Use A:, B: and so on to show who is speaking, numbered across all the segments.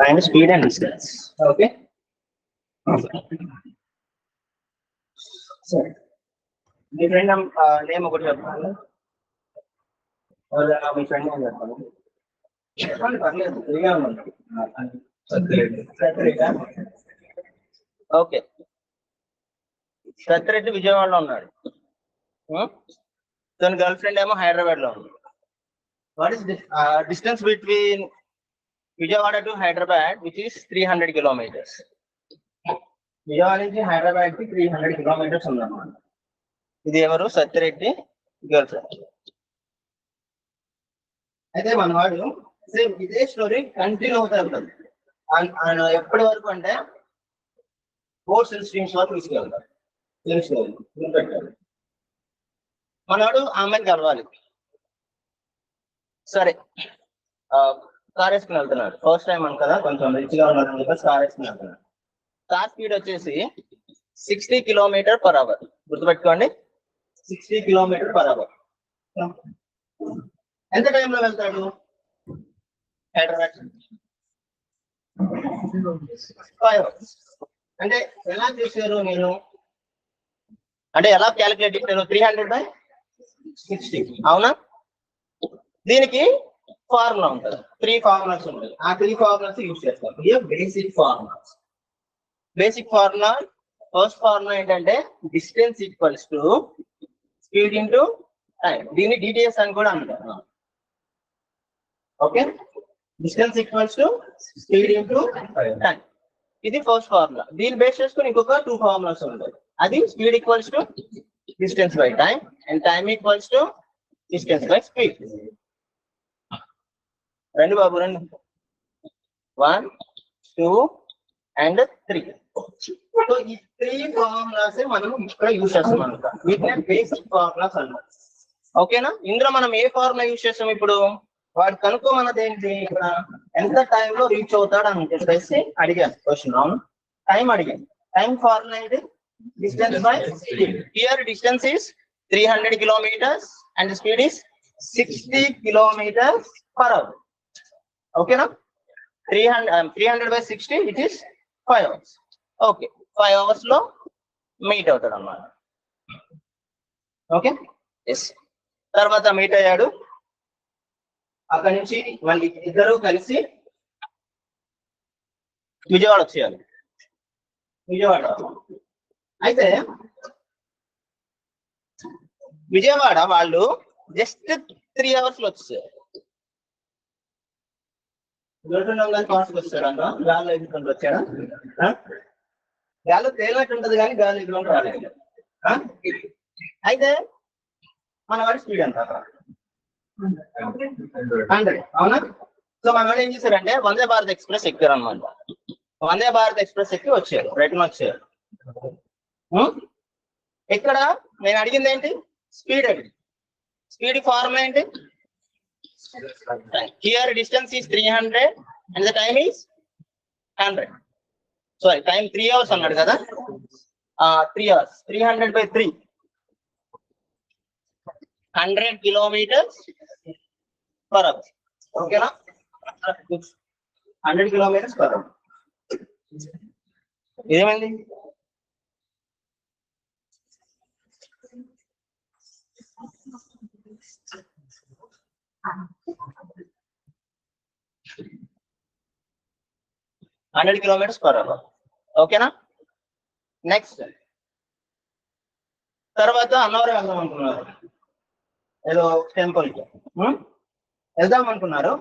A: Find speed and distance. Okay. Sorry. Me friend name ఒకటి చెప్పాలి. మీ friend name చెప్పాలి. చెప్పండి పర్లేదు, ఫ్రీగా ఉంది. ఓకే, సత్యరెడ్డి విజయవాడలో ఉన్నాడు. తన గర్ల్ ఫ్రెండ్ ఏమో హైదరాబాద్ లో ఉంది. What is distance between Vijayawada to Hyderabad, which is 300 kilometers. Vijayawada నుంచి హైదరాబాద్ కి 300 kilometers ఉందన్నమాట. ఇది ఎవరు? Satya Reddy girl friend. అయితే మన వాడు సేమ్ ఇదే స్టోరీ కంటిన్యూ అవుతా ఉంటుంది. ఎప్పటి వరకు అంటే 4 స్ట్రీమ్స్ వరకు తీసుకెళ్తారు. తెలుసుకోవాలి, మనవాడు ఆమెను కలవాలి. సరే, కార్ వేసుకుని వెళ్తున్నాడు. ఫస్ట్ టైం అని కదా, కొంచెం రిచ్ గా ఉన్నారని చెప్పేసి కార్ వేసుకుని వెళ్తున్నాడు. కార్ స్పీడ్ వచ్చేసి 60 km/h. గుర్తుపెట్టుకోండి, 60 km/h. ఎంత టైంలో వెళ్తాడు హైదరాబాద్? 5 hours. అంటే ఎలా చేశారు నేను, అంటే ఎలా క్యాలిక్యులేట్ చేశారు? 300/60. అవునా? దీనికి ఫార్ములా ఉంటుంది, 3 ఫార్ములాస్ ఉంటాయి. ఆ 3 ఫార్ములాస్ యూజ్ చేస్తాం. Basic formulas. Basic formula, first formula ఏంటంటే distance equals to speed into time. దీన్ని డిటిఎస్ అని కూడా అంటారు. Okay, distance equals to speed into time. ఇది ఫస్ట్ ఫార్ములా. దీన్ని బేస్ చేసుకుని ఇంకొక 2 ఫార్ములాస్ ఉంటాయి. అది speed equals to distance by time and time equals to distance by speed. రండి బాబు రండి. 1, 2 and 3. సో ఈ 3 ఫార్ములాస్ మనం ఇక్కడ యూజ్ చేస్తాం అనమాట. వీటిని బేసిక్ ఫార్ములాస్ అన్నమాట. ఓకేనా? ఇందులో మనం ఏ ఫార్ములా యూజ్ చేస్తాం? ఇప్పుడు వాడు కనుక్కోమన్నది ఏంటి? ఇక్కడ ఎంత టైంలో రీచ్ అవుతాడు అని చెప్పేసి అడిగాను క్వశ్చన్. అవును, టైం అడిగాను. టైం ఫార్ములా ఏంటి? Distance by speed. Here distance is 300 kilometers and speed is 60 km/h. ఓకేనా? 300/60, it is 5 hours. Okay, 5 hours లో మీట్ అవుతాడు అన్నమాట. Okay, yes. తర్వాత మీట్ అయ్యాడు. అక్కడి నుంచి మళ్ళీ ఇద్దరు కలిసి విజయవాడ వచ్చేయాలి. విజయవాడ అయితే విజయవాడ వాళ్ళు జస్ట్ 3 hours లో వచ్చేసారు. వచ్చాడంట, గాల్లో ఎదుర్కొంటూ వచ్చాడా? గాల్లో తేలినట్టు ఉంటది కానీ గాల్లో ఎదుర్కొంటూ రాలేదు. అయితే మన వాడి స్పీడ్ ఎంత? 100. అవునా? సో మన వాడు ఏం చేశారంటే వందే భారత్ ఎక్స్ప్రెస్ ఎక్కారు అనమాట. వందే భారత్ ఎక్స్ప్రెస్ ఎక్కి వచ్చారు, రిటర్న్ వచ్చారు. ఇక్కడ నేను అడిగింది ఏంటి? స్పీడ్ అడిగింది. స్పీడ్ ఫార్ములా ఏంటి? Here distance is 300 and the time is 100. Sorry, time 3 hours అన్నాడు కదా. 3 hours, 300/3, 100 kilometers per hour. ఓకేనా? 100 kilometers per hour. ఏమైంది? $100 km/h. ఓకేనా? నెక్స్ట్ తర్వాత అన్నవరం వెళ్దాం అనుకున్నారు. ఏదో టెంపుల్ కి వెళ్దాం అనుకున్నారు.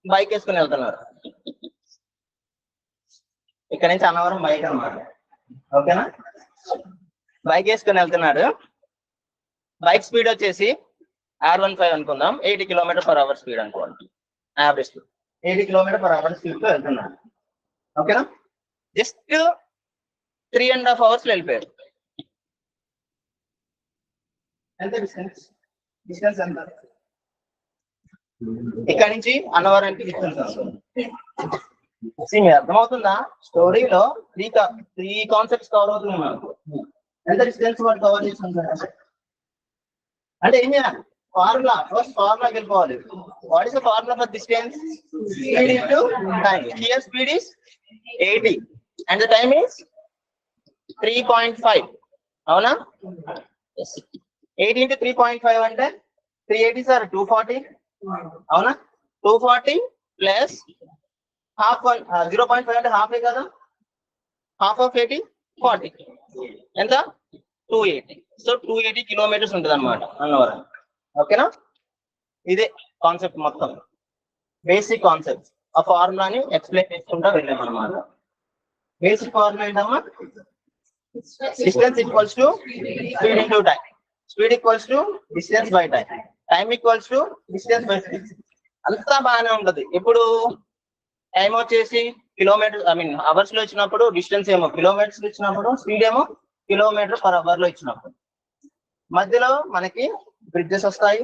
A: బైక్ వేసుకుని వెళ్తున్నారు. ఇక్కడ నుంచి అన్నవరం బైక్ అన్నమాట. ఓకేనా? బైక్ వేసుకుని వెళ్తున్నారు. బైక్ స్పీడ్ వచ్చేసి R15 అనుకుందాం, 80 km/h స్పీడ్ అనుకోండి, యావరేజ్ స్పీడ్. 80 km/h స్పీడ్ తో వెళ్తున్నాడు. ఓకేనా? జస్ట్ 3.5 hours వెళ్ళిపోయారు. ఎంత డిస్టెన్స్ ఎంత? ఇక్కడ నుంచి అన్నవరానికి డిస్టెన్స్ వస్తుంది. మీరు అర్థమవుతుందా? స్టోరీలో త్రీ కాన్సెప్ట్స్ కవర్ అవుతున్నాయి మనకు. ఎంత డిస్టెన్స్ వాడు కవర్ చేసుకుంటారు అంటే ఏం చేయాలి? ఫార్ములా వెళ్ళిపోవాలి. What is the formula for distance? Speed into time. Here speed is 80 and the time is 3.5. అవునా? 80 into 3.5 అంటే 380 సార్ 240. అవునా? 240 ప్లస్ హాఫ్ 0.5 అంటే హాఫ్ కదా. హాఫ్ ఆఫ్ 80 40 ఎంత? 280. సో 280 kilometers ఉంటుంది అనమాట అన్నవరం. ఓకేనా? ఇదే కాన్సెప్ట్ మొత్తం, బేసిక్ కాన్సెప్ట్. ఆ ఫార్ములాని ఎక్స్ప్లెయిన్ చేసుకుంటా వెళ్ళాం అనమాట. బేసిక్ ఫార్ములా ఏంటమ్మా? Distance equals to speed into time. Speed equals to distance by time. Time equals to distance by speed. అంతా బాగానే ఉంటది. ఇప్పుడు టైం వచ్చేసి కిలోమీటర్ అవర్స్ లో ఇచ్చినప్పుడు, డిస్టెన్స్ ఏమో కిలోమీటర్స్ లో ఇచ్చినప్పుడు, స్పీడ్ ఏమో km/h లో ఇచ్చినప్పుడు. మధ్యలో మనకి బ్రిడ్జెస్ వస్తాయి,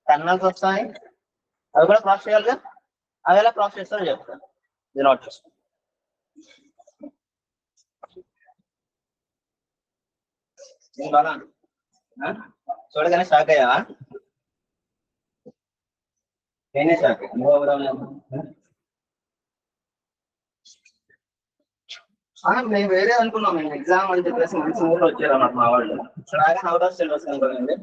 A: టన్నల్స్ వస్తాయి. అవి కూడా క్రాస్ చేయాలిగా. అవి ఎలా క్రాస్ చేస్తారో చెప్తాను. ఇది నోట్ చేసుకోండి. చూడగానే షాక్ అయ్యా? నేనే షాక్. నేను వేరే అనుకున్నాం. నేను ఎగ్జామ్ అని చెప్పేసి మంచి ఊళ్ళో వచ్చారు అన్నమాట మా వాళ్ళు. అలాగే అవుట్ ఆఫ్ సిలబస్ అనుకోండి.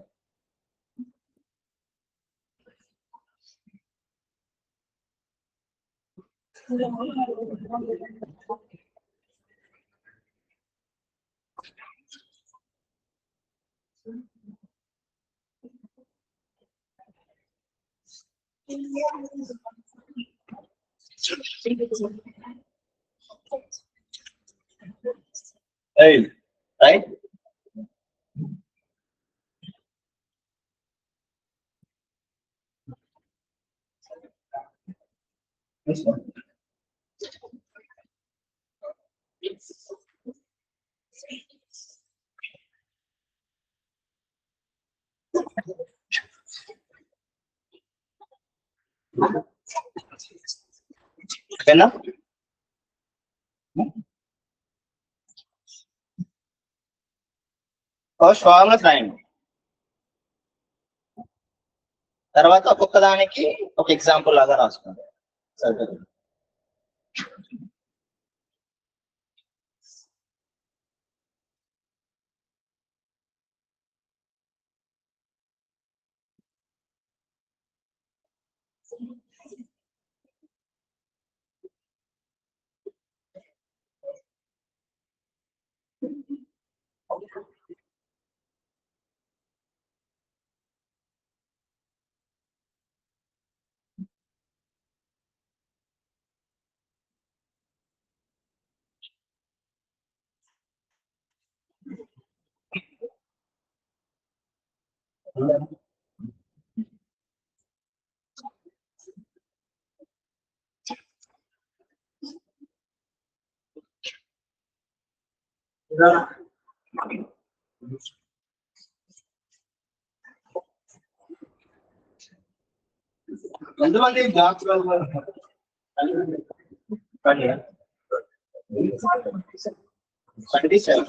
A: రైట్. ఓకేనా? ఫస్ట్ ఫార్ములాస్ రాయండి. తర్వాత ఒక్కొక్క దానికి ఒక ఎగ్జాంపుల్ లాగా రాసుకోండి. సరే. ఎంతమంది జాబ్స్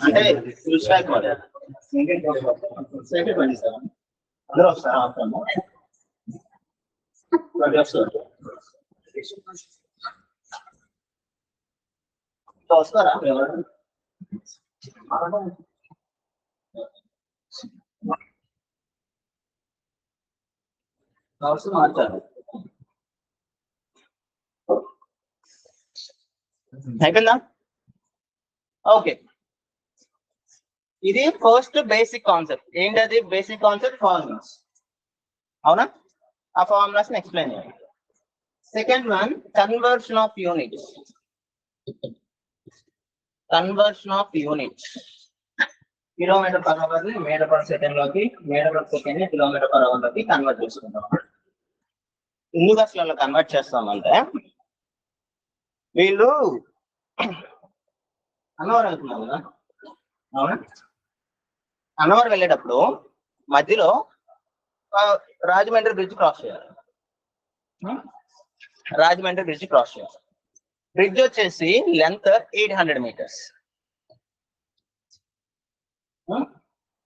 A: అంటే అందరూ వస్తారా? వస్తారా? మార్చారు. అయిపోయిందా? ఓకే. ఇది ఫస్ట్ బేసిక్ కాన్సెప్ట్. ఏంటది బేసిక్ కాన్సెప్ట్? ఫార్ములాస్. అవునా? ఆ ఫార్ములాస్ ని ఎక్స్ప్లెయిన్ చేయండి. Second one, conversion of units. Conversion of units. km/h ని మీటర్ పర్ సెకండ్ లోకి, మీటర్ పర్ సెకండ్ ని km/h లోకి కన్వర్ట్ చేసుకుంటాం. ఎందుకు అసలు అలా కన్వర్ట్ చేస్తామంటే వీళ్ళు అన్నవరం వెళ్తున్నారు కదా, అవునా? అన్నవరం వెళ్ళేటప్పుడు మధ్యలో రాజమండ్రి బ్రిడ్జ్ క్రాస్ చేయాలి. రాజమండ్రి బ్రిడ్జ్ క్రాస్ చేయాలి. బ్రిడ్జ్ వచ్చేసి లెంత్ 800 meters.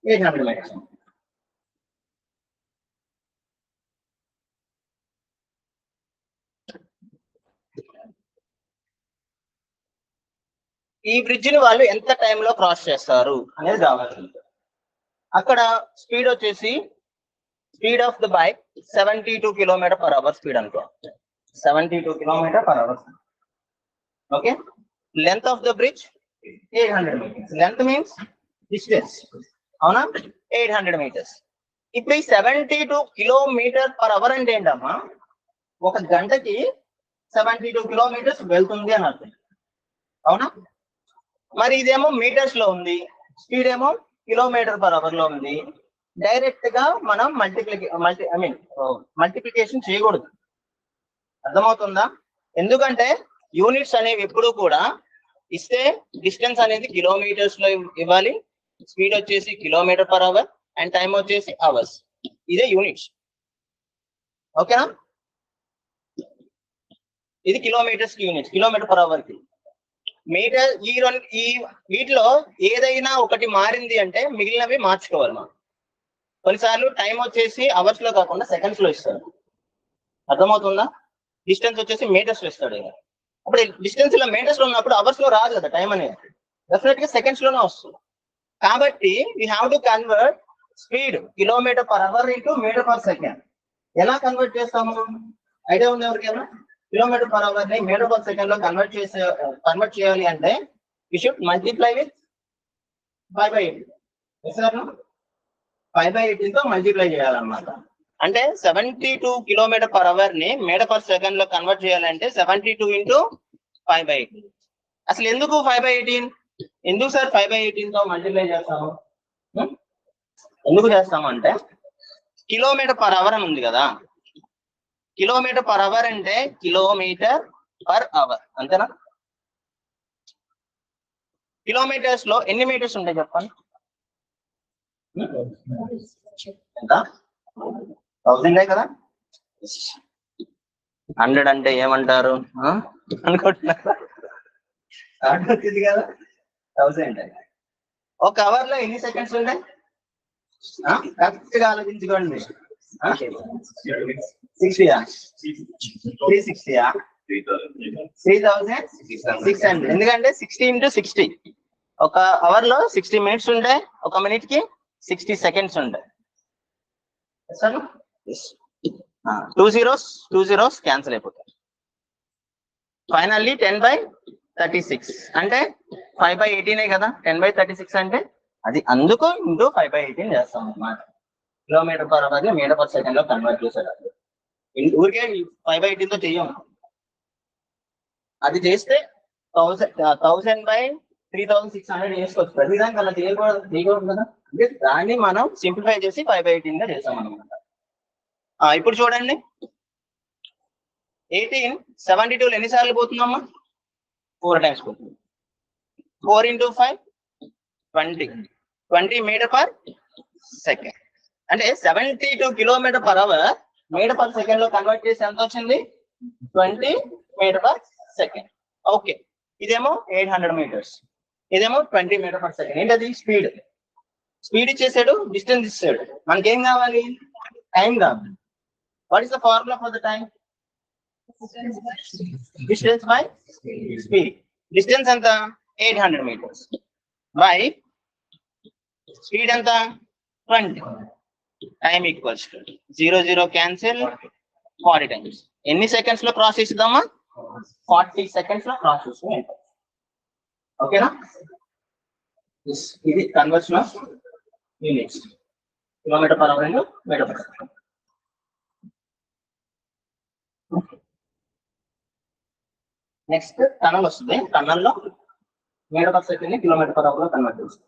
A: 800 meters. ఈ బ్రిడ్జ్ ని వాళ్ళు ఎంత టైంలో క్రాస్ చేస్తారు అనేది కావాలి. అక్కడ స్పీడ్ వచ్చేసి speed of the bike 72 km/h speed అనుకో, 72 km/h. Okay, length of the bridge 800 meters. Length means distance, అవునా? 800 meters. ఇప్పుడు ఈ 72 km/h అంటే ఏంటమ్మా? ఒక గంటకి 72 kilometers వెళ్తుంది అని అర్థం, అవునా? మరి ఇదేమో మీటర్స్ లో ఉంది, స్పీడ్ ఏమో km/h లో ఉంది. డైరెక్ట్ గా మనం మల్టిప్లికేషన్ చేయకూడదు. అర్థమవుతుందా? ఎందుకంటే యూనిట్స్ అనేవి ఎప్పుడు కూడా ఇస్తే డిస్టెన్స్ అనేది కిలోమీటర్స్ లో ఇవ్వాలి, స్పీడ్ వచ్చేసి km/h అండ్ టైం వచ్చేసి అవర్స్. ఇదే యూనిట్స్, ఓకేనా? ఇది కిలోమీటర్స్ కి యూనిట్స్, km/h కి. మీటర్ ఈ వీటిలో ఏదైనా ఒకటి మారింది అంటే మిగిలినవి మార్చుకోవాలి మనం. కొన్నిసార్లు టైం వచ్చేసి అవర్స్ లో కాకుండా సెకండ్స్ లో ఇస్తాడు. అర్థమవుతుందా? డిస్టెన్స్ వచ్చేసి మీటర్స్ లో ఇస్తాడు. అప్పుడు డిస్టెన్స్ ఇలా మీటర్స్ లో ఉన్నప్పుడు అవర్స్ లో రాదు కదా టైం అనేది, డెఫినెట్ గా సెకండ్స్ లోనే వస్తుంది. కాబట్టి we have to convert speed km/h into metre per second. ఎలా కన్వర్ట్ చేస్తాము? ఐడియా ఉంది ఎవరికైనా? km/h ని మీటర్/సెకండ్ లో కన్వర్ట్ చేయాలి అంటే we should multiply with 5/18. 5/18 తో మల్టిప్లై చేయాలన్నమాట. అంటే 72 km/h ని మీటర్/సెకండ్ లో కన్వర్ట్ చేయాలంటే 72 ఇంటూ 5/18. అసలు ఎందుకు 5/18? ఎందుకు సార్ 5/18 తో మల్టిప్లై చేస్తాము? ఎందుకు చేస్తాము అంటే km/h అని ఉంది కదా, km/h అంటే km/h, అంతేనా? కిలోమీటర్స్ లో ఎన్ని మీటర్స్ ఉంటాయి చెప్పండి? ఎంత? 1000 కదా. 100 అంటే ఏమంటారు అనుకుంటున్నారా? వచ్చింది కదా 1000. ఒక అవర్ లో ఎన్ని సెకండ్స్ ఉంటాయి? కరెక్ట్ గా ఆలోచించుకోండి. 60 360 3600. ఎందుకంటే 60 ఇంటూ 60. ఒక అవర్ లో 60 minutes ఉంటాయి, ఒక మినిట్ కి 60 seconds ఉంటాయి. 2 zeros క్యాన్సిల్ అయిపోతాయి. ఫైనల్లీ 10/36 అంటే 5/18 కదా. 10/36 అంటే అది, అందుకు ఇంటూ 5/18 చేస్తాం అన్నమాట. km/h మీటర్/సెకండ్ లో కన్వర్ట్ చేసేటప్పుడు ఊరికే 5/18 తో చెయ్యం. అది చేస్తే 1000/3600 చేసుకోవచ్చు. ప్రతిదానికి అలా చేయకూడదు కదా. అంటే దాన్ని మనం సింప్లిఫై చేసి 5/18 గా చేస్తాం అనమాట. ఇప్పుడు చూడండి, 18 72 ఎన్నిసార్లు పోతుందమ్మా? 4 times పోతుంది. 4 into 5 20 meter/second. అంటే 72 km/h మీటర్/సెకండ్ లో కన్వర్ట్ చేసి ఎంత వచ్చింది? 20 meter/second. ఓకే, ఇదేమో 800 meters, ఇదేమో 20 meter/second. ఏంటది? స్పీడ్ ఇచ్చేసాడు, డిస్టెన్స్ ఇచ్చాడు. మనకేం కావాలి? టైం కావాలి. What is the formula for the time? Distance by speed. Distance ఎంత? 800 meters బై స్పీడ్ ఎంత? 20. Time equals 0 cancel, 40 times. ఎన్ని సెకండ్స్ లో క్రాస్ చేద్దామా? 40 seconds లో క్రాస్ చేస్తాం. ఓకేనా? ఇది conversion of units, km/h metre per second. Next tunnel వస్తుంది. టనల్ లో మీటర్/సెకండ్ ని km/h లో కన్వర్ట్ చేస్తాం.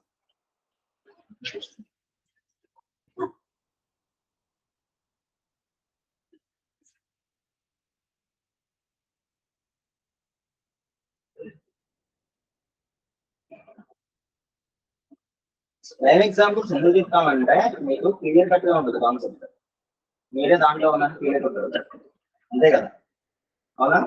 A: లైవ్ ఎగ్జాంపుల్స్ ఎందుకు చెప్తామంటే మీకు క్లియర్ కట్ గా ఉంటుంది కాన్సెప్ట్. మీరే దాంట్లో ఉన్నట్టు క్లియర్ ఉంటుంది అంతే కదా, అవునా?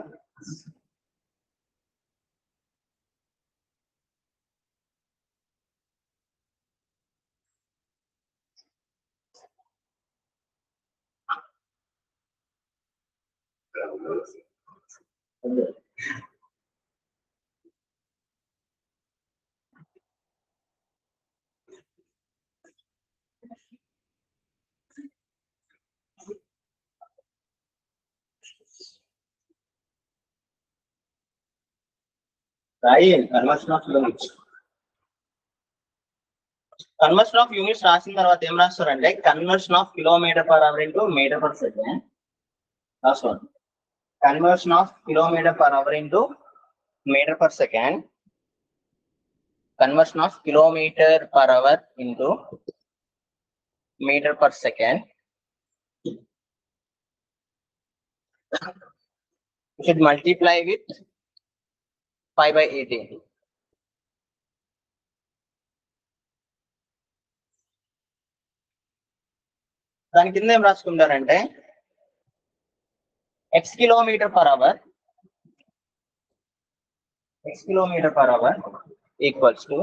A: రాయి conversion of units. Conversion of units రాసిన తర్వాత ఏం రాస్తారంటే conversion of kilometre per hour into metre per second రాసుకోండి. Conversion of kilometre per hour into metre per second. Conversion of kilometer per hour into meter per second. You should multiply with 5/18. దాని కింద ఏం రాసుకుంటారంటే x kilometer per hour equals to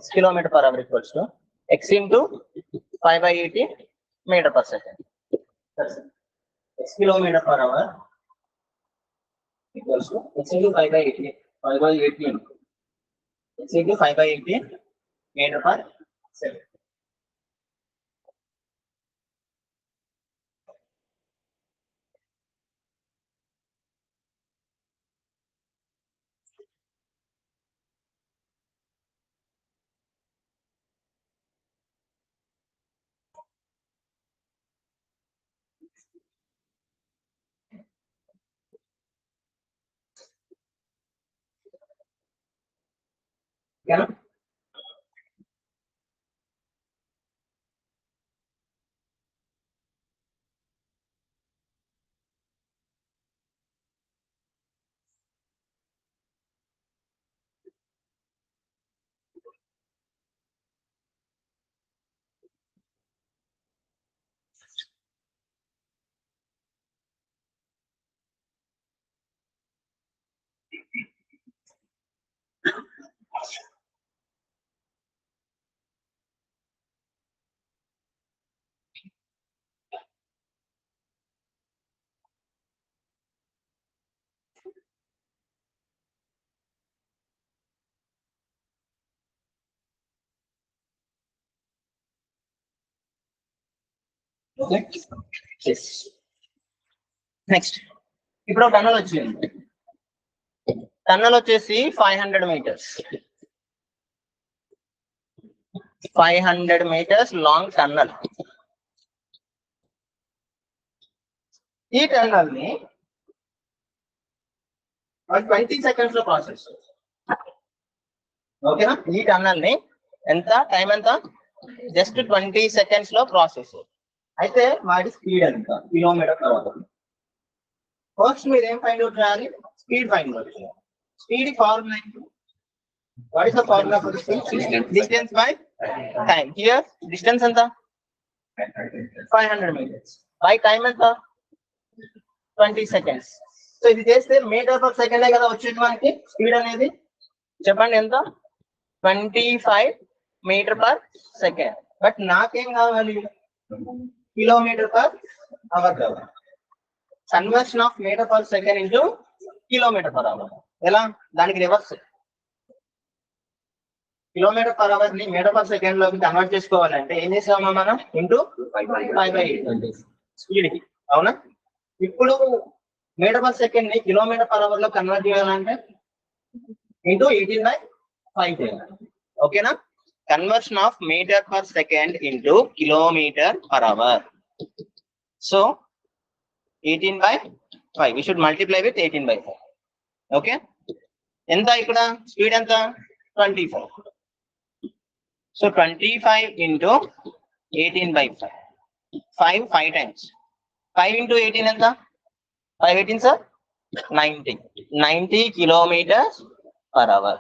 A: x kilometer per hour equals to x into 5/18 meter per second. That's it. X kilometer per hour equals to x into 5/18 x into 5/18 meter per second. Yeah. Okay. Yes. Next. ఇప్పుడు tunnel వచ్చింది. Tunnel వచ్చేసి 500 meters. 500 meters long tunnel. ఈ tunnel ని 20 seconds లో process. ఓకేనా? ఈ tunnel ని ఎంత టైం ఎంత జస్ట్ 20 seconds లో ప్రాసెస్. అయితే వాటి స్పీడ్ ఎంత కిలోమీటర్ పర్ అవర్. ఫస్ట్ మీరు ఏం ఫైండ్ అవుట్ చేయాలి? స్పీడ్ ఫైండ్ అవుట్ చేయాలి. Speed formula what is the formula for speed? Distance by time. Here distance ఎంత 500 meters బై టైం ఎంత 20 seconds. సో ఇది చేస్తే మీటర్ పర్ సెకండ్ కదా వచ్చేది మనకి స్పీడ్ అనేది. చెప్పండి ఎంత? 25 meter per second. బట్ నాకేం కావాలి? కిలోమీటర్ పర్ అవర్ కావాలి. Conversion of metre per second into kilometre per hour. ఎలా? దానికి రివర్స్. కిలోమీటర్ పర్ అవర్ ని మీటర్ పర్ సెకండ్ లోకి కన్వర్ట్ చేసుకోవాలంటే ఏం చేసామా మనం? ఇంటూ 5/8 స్పీడ్ కి. అవునా? ఇప్పుడు మీటర్ పర్ సెకండ్ ని కిలోమీటర్ పర్ అవర్ లో కన్వర్ట్ చేయాలంటే ఇంటూ 18/5 చేయాలి. ఓకేనా? Conversion of metre per second into kilometre per hour. So 18/5. We should multiply with 18/5. Okay? ఎంత ఇక్కడ స్పీడ్ ఎంత? 25. So 25 into 18/5. 5 times. 5 into 18 ఎంత? 5/18 సార్ 90 kilometers per hour.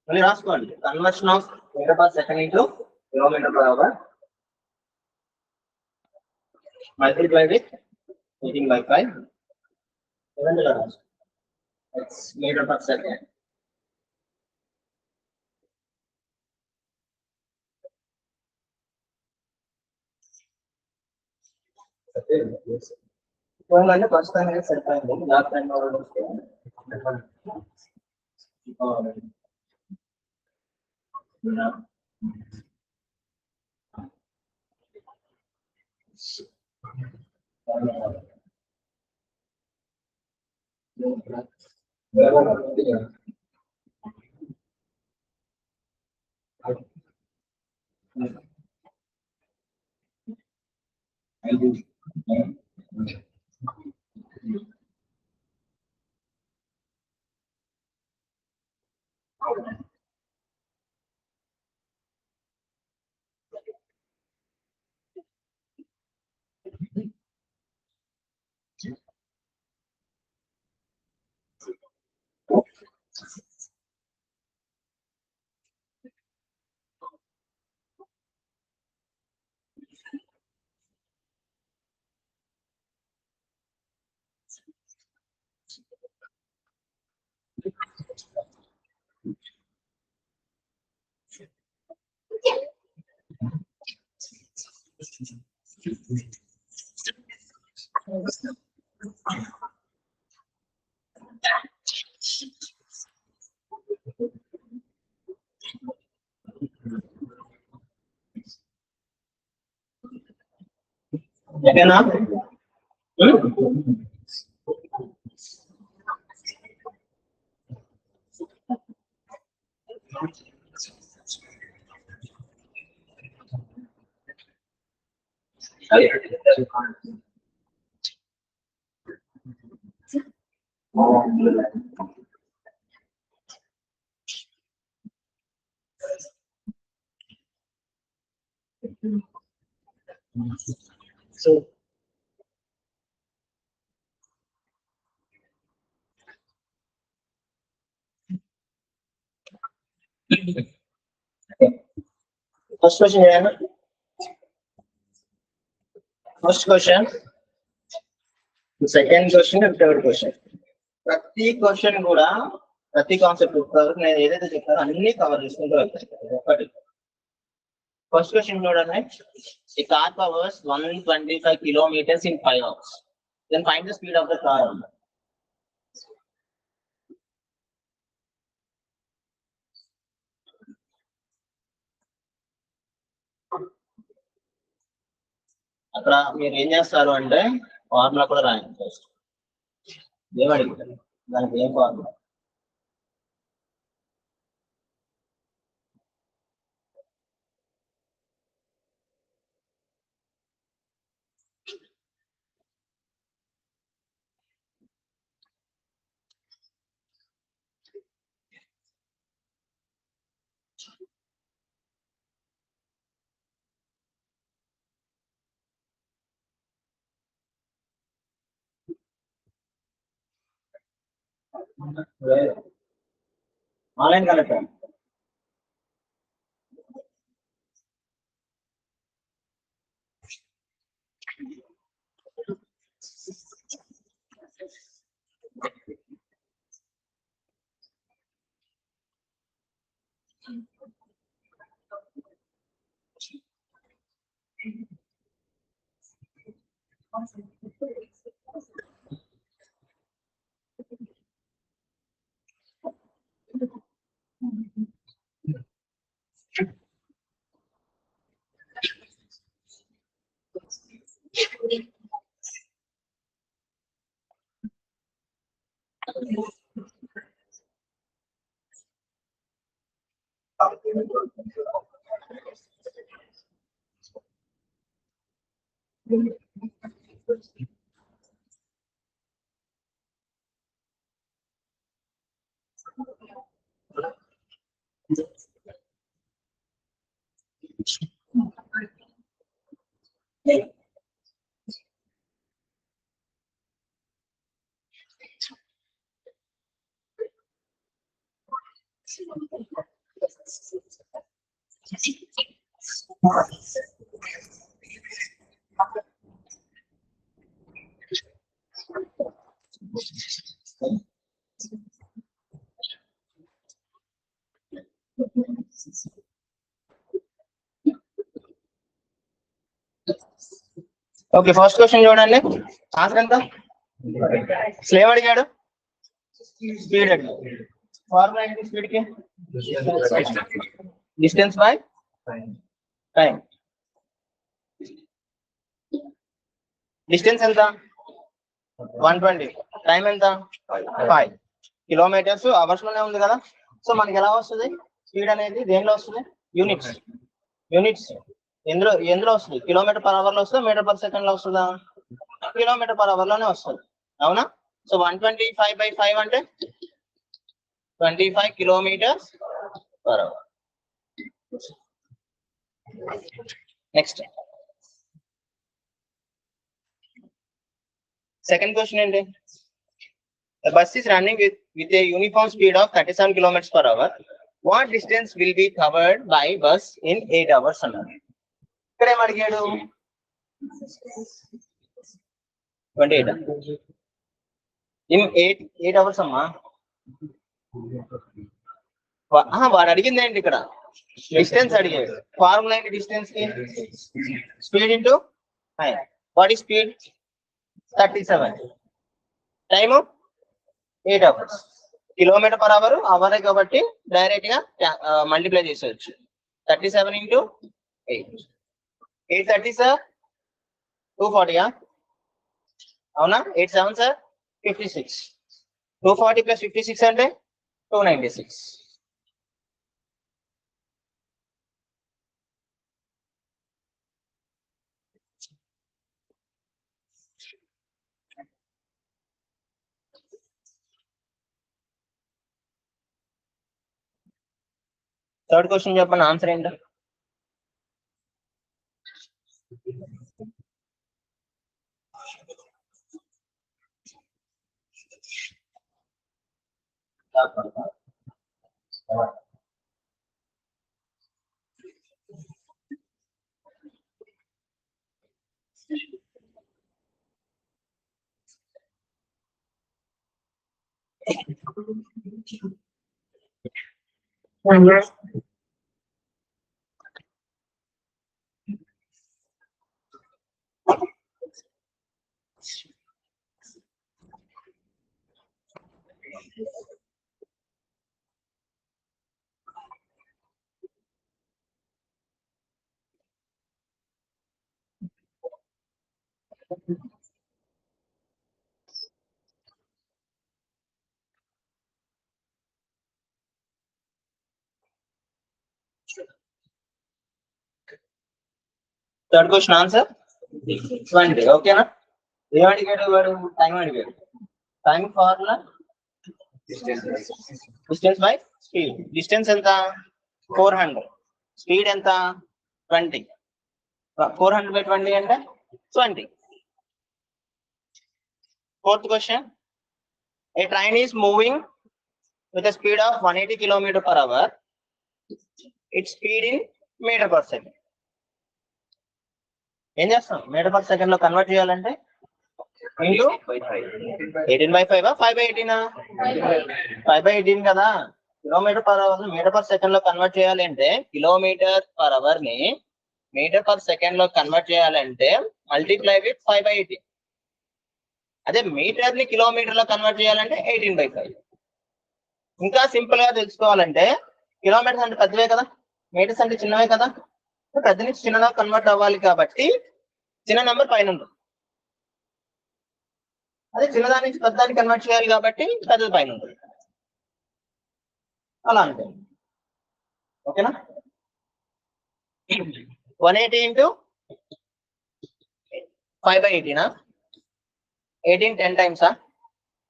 A: మళ్ళీ రాసుకోండి. Conversion of metre per second into kilometre per hour multiply with 18/5 metre per second. పోయిందంటే ప్రస్తుతానికి సరిపోయింది. Last time ఓకేనా? సో ఫస్ట్ క్వశ్చన్ చేయండి. First question, second question, third question. ప్రతి question కూడా ప్రతి కాన్సెప్ట్ నేను ఏదైతే చెప్తానో అన్ని కవర్ చేసుకుంటూ వెళ్తాను. ఒకటి ఫస్ట్ క్వశ్చన్ చూడండి. A car powers 125 kilometers in 5 hours. Then find the speed of the car. అక్కడ మీరు ఏం చేస్తారు అంటే ఫార్ములా కూడా రాయండి. ఫస్ట్ ఏమడిగారు దానికి ఏం formula? Online connect. Okay, first question చూడండి. ఆన్సర్ ఎంత? స్లేవ్ అడిగాడు, స్పీడ్ అడిగాడు. ఫార్ములా ఏంటి స్పీడ్ కి? Distance by time. డిస్టెన్స్ ఎంత? 120. టైం ఎంత? 5 కిలోమీటర్స్. అవర్స్ లోనే ఉంది కదా. సో మనకి ఎలా వస్తుంది స్పీడ్ అనేది? దేనిలో వస్తుంది? యూనిట్స్. యూనిట్స్ ఎందులో వస్తుంది? కిలోమీటర్ పర్ అవర్ లో వస్తుందా, మీటర్ పర్ సెకండ్ లో వస్తుందా? కిలోమీటర్ పర్ అవర్ లోనే వస్తుంది, అవునా? సో 125/5 అంటే 25 kilometres per hour. Next second question ఏంటి? The bus is running with a uniform speed of 37 kilometers per hour. What distance will be covered by bus in 8 hours అన్నారు. ఇక్కడ ఏం అడిగాడు? 28 in 8 hours అమ్మా. వాడు అడిగింది ఏంటి ఇక్కడ? డిస్టెన్స్ అడిగాడు. ఫార్ములా ఏంటి డిస్టెన్స్ కి? Speed into time. What is speed? 37. Time 8 hours. Kilometre per hour అవరే కాబట్టి డైరెక్ట్ గా మల్టిప్లై చేసేయచ్చు. 37 ఇంటూ 8. 830 సార్ 240. అవునా? 8 7 సార్ 56. 240 ప్లస్ 56 అంటే 296. థర్డ్ క్వశ్చన్ చెప్పండి, ఆన్సర్ ఏంటో? Third question answer 20. ఓకేనా? ఏం అడిగాడు వాడు? టైం అడిగాడు. Time formula distance by speed. Distance ఎంత? 400. స్పీడ్ ఎంత? 20. 400/20 అంటే 20. Fourth question. A train is moving with a speed of 180 km per hour. Its speed in meter per second. ఏం చేస్తాం? మీటర్ పర్ సెకండ్ లో కన్వర్ట్ చేయాలంటే into 18/5. 5/18. 5/18 కదా. Kilometre per hour metre per second లో convert చేయాలి అంటే kilometre per hour ని metre per second లో కన్వర్ట్ చేయాలంటే మల్టిప్లై విత్ 5/18. అదే మీటర్ ని కిలోమీటర్ లో కన్వర్ట్ చేయాలంటే 18/5. ఇంకా సింపుల్ గా తెలుసుకోవాలంటే కిలోమీటర్స్ అంటే పెద్దవే కదా, మీటర్స్ అంటే చిన్నవే కదా. పెద్ద నుంచి చిన్నగా కన్వర్ట్ అవ్వాలి కాబట్టి చిన్న నెంబర్ పైన ఉంటుంది. అదే చిన్నదాని నుంచి పెద్దదాన్ని కన్వర్ట్ చేయాలి కాబట్టి పెద్దది పైన ఉంటుంది. అలా అంటే ఓకేనా? 180 into 5/18. 18 10 times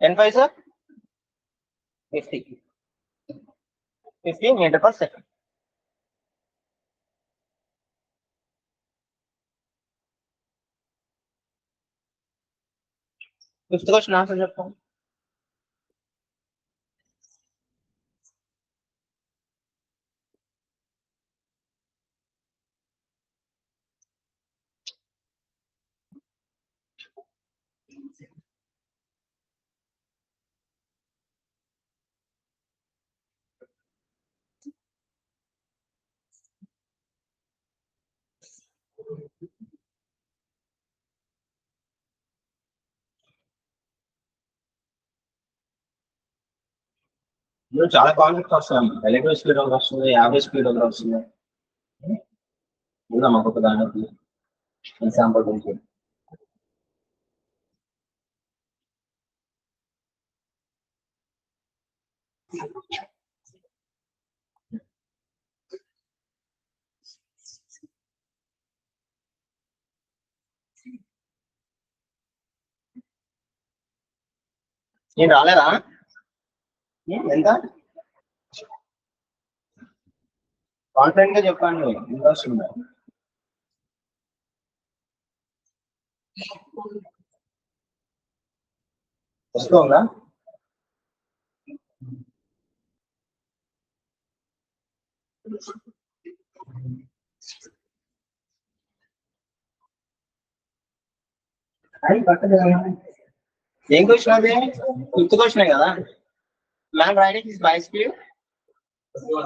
A: 10 5 50. 50 meter per second. Fifth question answer చెప్తాం. చాలా కాన్సెప్ట్స్ వస్తాయి. రిలేటివ్ స్పీడ్ ఒకటి వస్తుంది, యావరేజ్ స్పీడ్ ఒకటి వస్తుంది. చూద్దాం ఒక్కొక్క దానికి ఎగ్జాంపుల్ గురించి. నేను రాలేదా? ఎంత కాన్ఫిడెంట్ గా చెప్పండి, ఇంట్రెస్ట్ ఉందా? వస్తుందా? ఏం క్వశ్చన్ అది? ఫిఫ్త్ క్వశ్చన్ కదా. Man riding his bicycle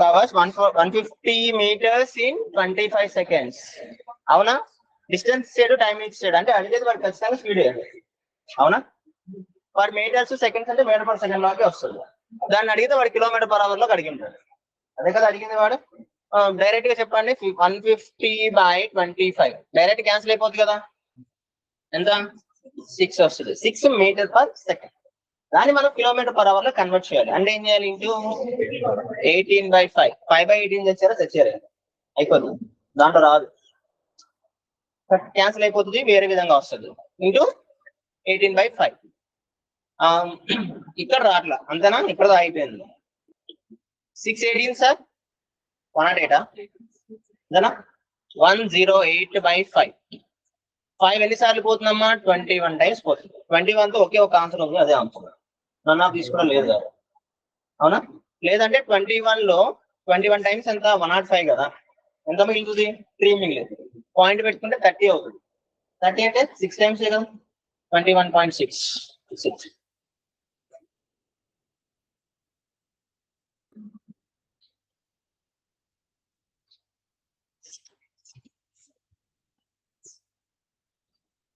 A: covers 150 meters in 25 seconds. అవునా? డిస్టెన్స్ చేయడు, టైం ఇచ్చాడు అంటే అడిగేది వాడు ఖచ్చితంగా స్పీడ్ వేయాలి. అవునా? వాడు మీటర్స్ సెకండ్స్ అంటే మీటర్ పర్ సెకండ్ లోకి వస్తుంది. దాన్ని అడిగితే వాడు కిలోమీటర్ పర్ అవర్ లోకి అడిగింటాడు. అదే కదా అడిగింది వాడు. డైరెక్ట్ గా చెప్పండి, 150/25 డైరెక్ట్ క్యాన్సిల్ అయిపోతుంది కదా. ఎంత? 6 వస్తుంది. 6 మీటర్ పర్ సెకండ్. దాన్ని మనం కిలోమీటర్ పర్ అవర్ లో కన్వర్ట్ చేయాలి. అంటే ఏం చేయాలి? ఇంటూ 18/5. 5/18 తెచ్చారా? తెచ్చారు, అయిపోతుంది. దాంట్లో రాదు, క్యాన్సిల్ అయిపోతుంది, వేరే విధంగా వస్తుంది. ఇంటూ 18/5. ఇక్కడ రాట్లా, అంతేనా? ఇక్కడ అయిపోయింది. 618 సార్ 108. అంతేనా? 108/5. 5 ఎన్నిసార్లు పోతుందమ్మా? 21 టైమ్స్ పోతుంది. 21 తో ఒకే ఒక ఆన్సర్ ఉంది, అదే ఆన్సర్. నన్ను తీసుకోవడం లేదు. అవునా? లేదంటే 21 లో 21 టైమ్స్ ఎంత? 105 కదా. ఎంత మిగులుతుంది? 3 మిగిలింది. పాయింట్ పెట్టుకుంటే 30 అవుతుంది. 30 అంటే 6 టైమ్స్ కదా, 21.6.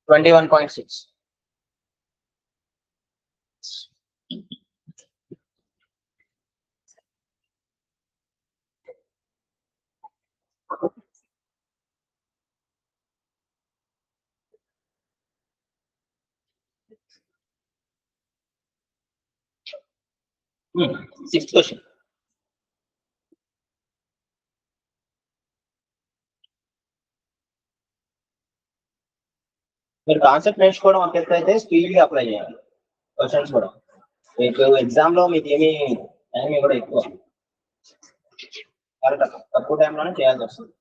A: $21.6. Sixth question. మీరు కాన్సెప్ట్ నేర్చుకోవడం ఒక ఎత్తు అయితే స్పీడ్ గా అప్లై చేయాలి క్వశ్చన్స్ కూడా. మీకు ఎగ్జామ్ లో మీకు ఏమి టైం కూడా ఎక్కువ, కరెక్ట్ తక్కువ టైంలోనే చేయాల్సి వస్తుంది.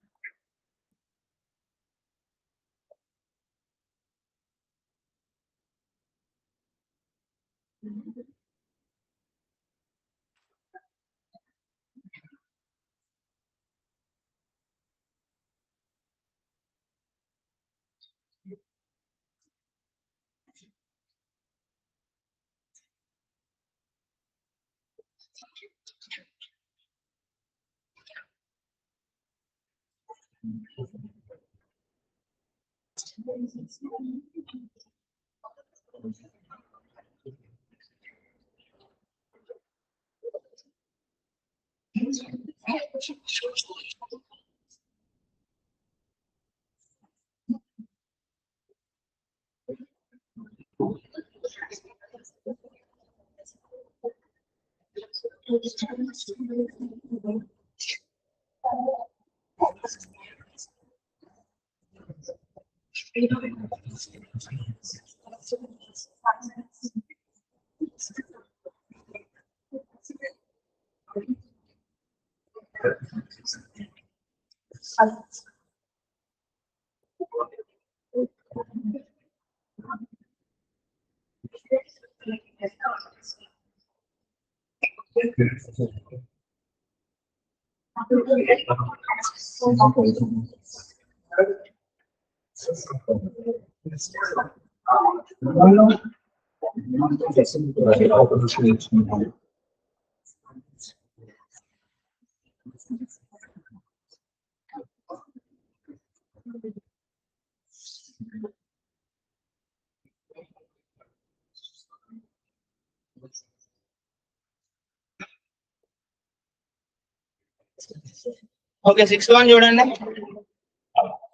A: ఓకే 6th one చూడండి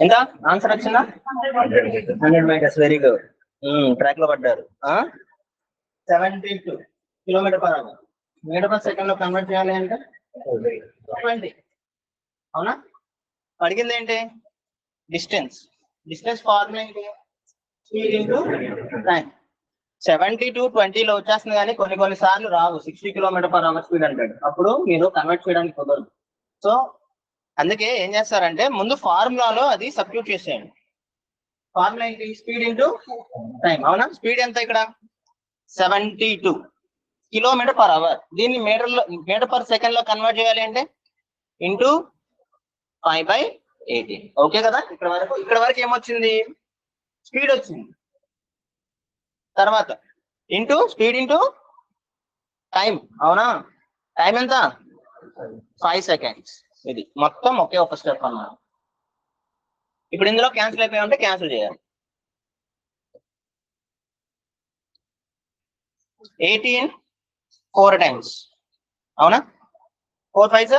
A: ఎంత ఆన్సర్ వచ్చిందా 100 meters వెరీ గుడ్ ట్రాక్ లో పడ్డారు 72 km/h మీటర్/సెకండ్ లో కన్వర్ట్ చేయాలి అంటే 20 అవునా అడిగింది ఏంటి డిస్టెన్స్ ఫార్ములా ఏంటి స్పీడ్ ఇంటూ టైం 70 to 20 లో వచ్చేస్తుంది కానీ కొన్ని సార్లు రావు 60 km/h స్పీడ్ అంటాడు అప్పుడు మీరు కన్వర్ట్ చేయడానికి కుదరదు సో అందుకే ఏం చేస్తారంటే ముందు ఫార్ములాలో అది సబ్స్టిట్యూట్ చేసేయండి ఫార్ములా ఏంటి స్పీడ్ ఇంటూ టైం అవునా స్పీడ్ ఎంత ఇక్కడ 72 km/h దీన్ని మీటర్/సెకండ్ లో కన్వర్ట్ చేయాలి అంటే ఇంటూ 5/18 ఓకే కదా ఇక్కడ వరకు ఏమొచ్చింది స్పీడ్ వచ్చింది తర్వాత ఇంటూ స్పీడ్ ఇంటూ టైం అవునా టైం ఎంత 5 seconds ఇది మొత్తం ఒకే ఒక స్టెప్ అన్నమాట ఇప్పుడు ఇందులో క్యాన్సిల్ అయిపోయి ఉంటే క్యాన్సిల్ చేయాలి 18 4 times అవునా 4 5s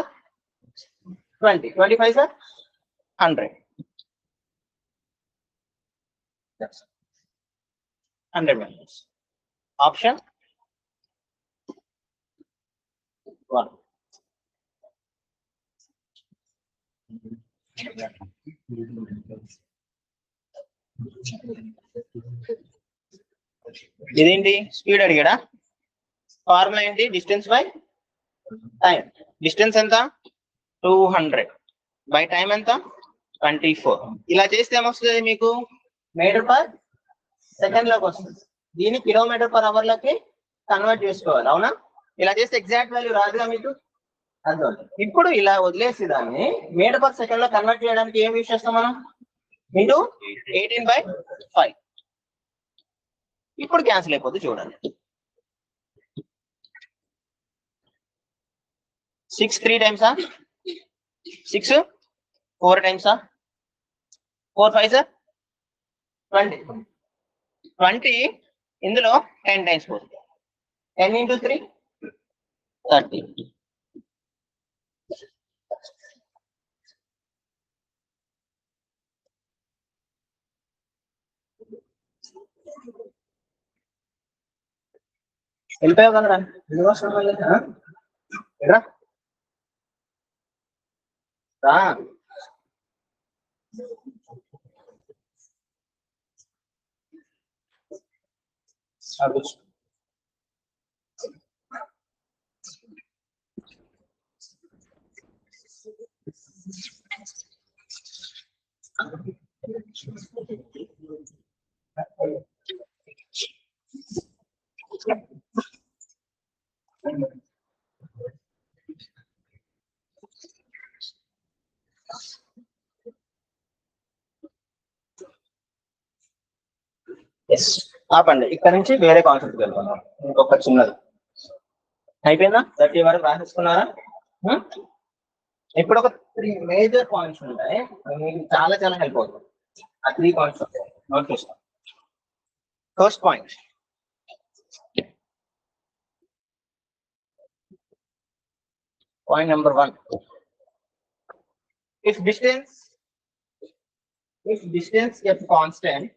A: 20 25s 100 100 minutes option 1 ఇదేంటి స్పీడ్ అడిగాడా ఫార్ములా ఏంటి డిస్టెన్స్ బై టైం డిస్టెన్స్ ఎంత 200 బై టైం ఎంత 24 ఇలా చేస్తే ఏమొస్తుంది మీకు మీటర్/సెకండ్ లోకి వస్తుంది దీన్ని km/h లోకి కన్వర్ట్ చేసుకోవాలి అవునా ఇలా చేస్తే ఎగ్జాక్ట్ వాల్యూ రాదుగా మీకు అర్థం ఇప్పుడు ఇలా వదిలేసి దాన్ని మీటర్/సెకండ్ లో కన్వర్ట్ చేయడానికి ఏం యూస్ చేస్తాం మనం ఇంటూ 18/5 ఇప్పుడు క్యాన్సిల్ అయిపోతుంది చూడండి 6 3 times 6 4 times 4 5s 20 ఇందులో 10 times పోతుంది 10 into 3 30 వెళ్ళిపోయావు కదరా రా ఆపండి ఇక్కడ నుంచి వేరే కాన్సెప్ట్ వెళ్తున్నాం ఇంకొక చిన్నది అయిపోయిందా 30 వరకు రాసేసుకున్నారా ఇప్పుడు ఒక 3 మేజర్ పాయింట్స్ ఉంటాయి మీకు చాలా హెల్ప్ అవుతుంది ఆ 3 పాయింట్స్ నోట్ చేసుకోండి first point number 1 if distance kept constant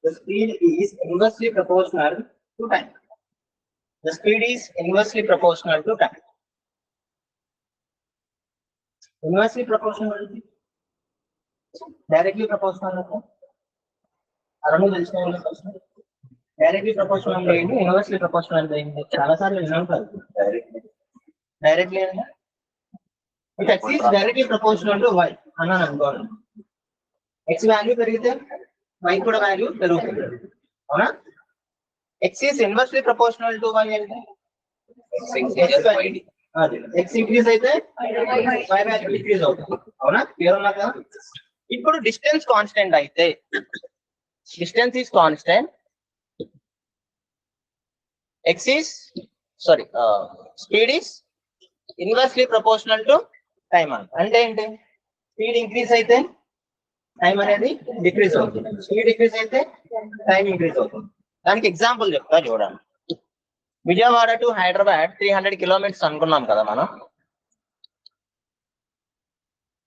A: the speed is inversely proportional to time. The speed is inversely proportional to time. Inversely proportional directly proportional directly proportional inversely proportional చాలా సార్లు వింటారు directly if x is directly proportional to y అన్నాను అనుకోండి x value పెరిగితే y కూడా value పెరుగుతుంది అవునా x is inversely proportional to y అంటే x ఇంక్రీజ్ అయితే y వాల్యూ డిక్రీజ్ అవుతుంది అవునా క్లియర్ ఉన్నా కదా ఇప్పుడు డిస్టెన్స్ కాన్స్టెంట్ అయితే distance is constant speed is inversely proportional to time అంటే ఏంటి స్పీడ్ ఇంక్రీజ్ అయితే టైం అనేది డిక్రీజ్ అవుతుంది స్పీడ్ డిక్రీజ్ అయితే టైం ఇంక్రీజ్ అవుతుంది దానికి ఎగ్జాంపుల్ చెప్తా చూడండి విజయవాడ టు హైదరాబాద్ 300 కిలోమీటర్స్ అనుకున్నాం కదా మనం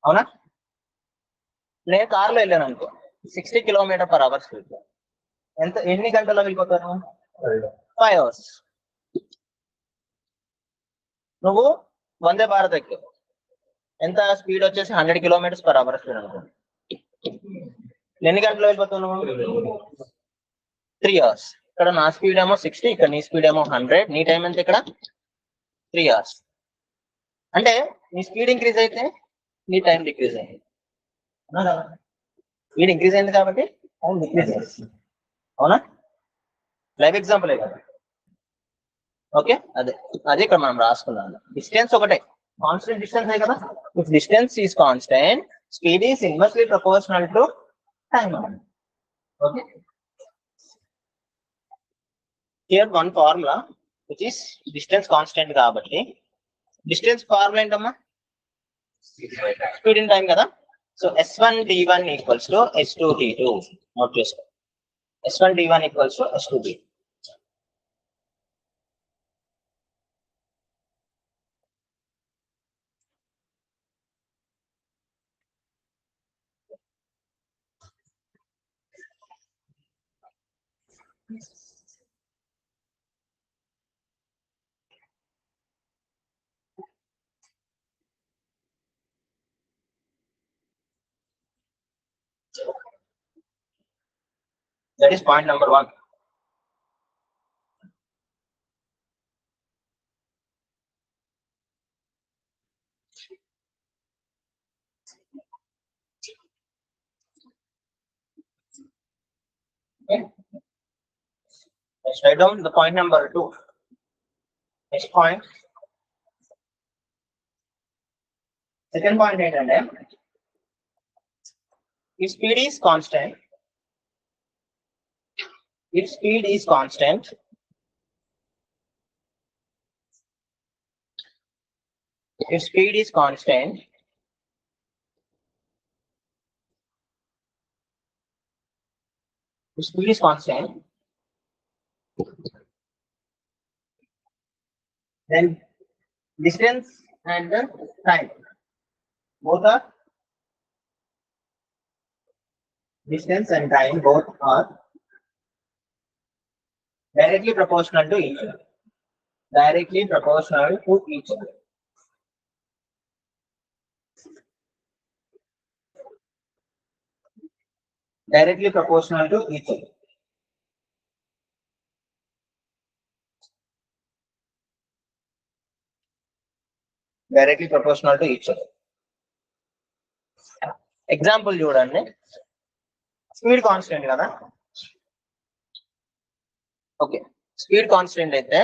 A: అవునా నేను కార్లో వెళ్ళాను అనుకో 60 km/h స్పీడ్ ఎన్ని గంటల్లో వెళ్ళిపోతాను 5 hours నువ్వు వందే భారత్ ఎక్కువ ఎంత స్పీడ్ వచ్చేసి 100 km/h స్పీడ్ అనుకో ఎన్ని గంటల్లో వెళ్ళిపోతావు నువ్వు 3 hours ఇక్కడ నా స్పీడ్ ఏమో 60 ఇక్కడ నీ స్పీడ్ ఏమో 100 నీ టైం ఎంత ఇక్కడ 3 hours అంటే నీ స్పీడ్ ఇంక్రీజ్ అయితే నీ టైం డిక్రీజ్ అయింది స్పీడ్ ఇంక్రీజ్ అయింది కాబట్టి టైం డిక్రీజ్ అయింది అవునా లైవ్ ఎగ్జాంపుల్ కదా ఓకే అదే ఇక్కడ మనం రాసుకున్నాం డిస్టెన్స్ ఒకటే కాన్స్టెంట్ డిస్టెన్స్ కదా if distance is constant speed is inversely proportional to time okay here one formula which is distance constant కాబట్టి డిస్టెన్స్ ఫార్ములా ఏంటమ్మా స్పీడ్ ఇన్ టైం కదా so s1 d1 equals to s2 d2 note చేసుకో s1 d1 equals to s2 d2 That is point number 1. Okay. Let's write down the point number 2. Next point. Second point ఏంటంటే if speed is constant if speed is constant if speed is constant if speed is constant then distance and the time both are distance and time both are directly proportional to each other. Directly proportional to each other. Directly proportional to each other. Directly proportional to each other. Example చూడండి speed constant కదా okay speed constant అయితే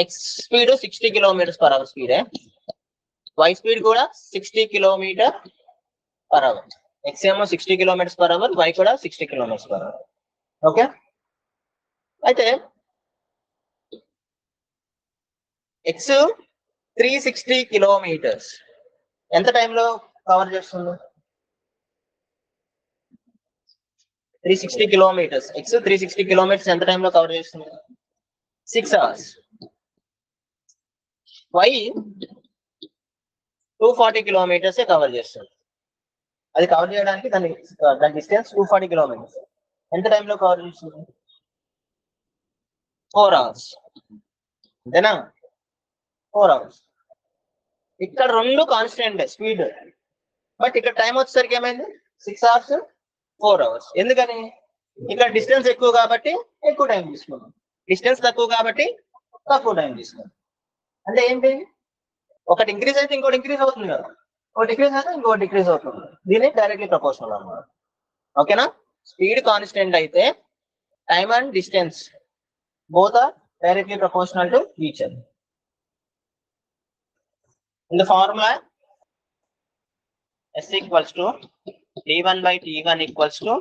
A: x speed 60 km/h స్పీడే y speed కూడా 60 km/h x ఏమో 60 km/h y కూడా 60 km/h okay అయితే x 360 kilometers ఎంత టైంలో cover చేస్తుంది 360 kilometers x 360 kilometers ఎంత టైంలో కవర్ చేస్తుంది 6 hours y 240 kilometers కవర్ చేస్తుంది అది కవర్ చేయడానికి దాని డిస్టెన్స్ 240 kilometers ఎంత టైంలో కవర్ చేస్తుంది 4 hours అంతేనా 4 hours ఇక్కడ రెండు కాన్స్టెంట్ స్పీడ్ బట్ ఇక్కడ టైం వచ్చేసరికి ఏమైంది 6 hours 4 hours ఎందుకని ఇక్కడ డిస్టెన్స్ ఎక్కువ కాబట్టి ఎక్కువ టైం తీసుకున్నాం డిస్టెన్స్ తక్కువ కాబట్టి తక్కువ టైం తీసుకున్నాం అంటే ఏంటి ఒకటి ఇంక్రీజ్ అయితే ఇంకోటి ఇంక్రీజ్ అవుతుంది కదా ఓ డిక్రీజ్ అయితే ఇంకో డిక్రీజ్ అవుతుంది. దీన్ని డైరెక్ట్లీ ప్రపోర్షనల్ అన్నమాట. ఓకేనా? స్పీడ్ కాన్స్టెంట్ అయితే time and distance both are directly proportional to each other. In the formula, S equals to d1 by t1 equals to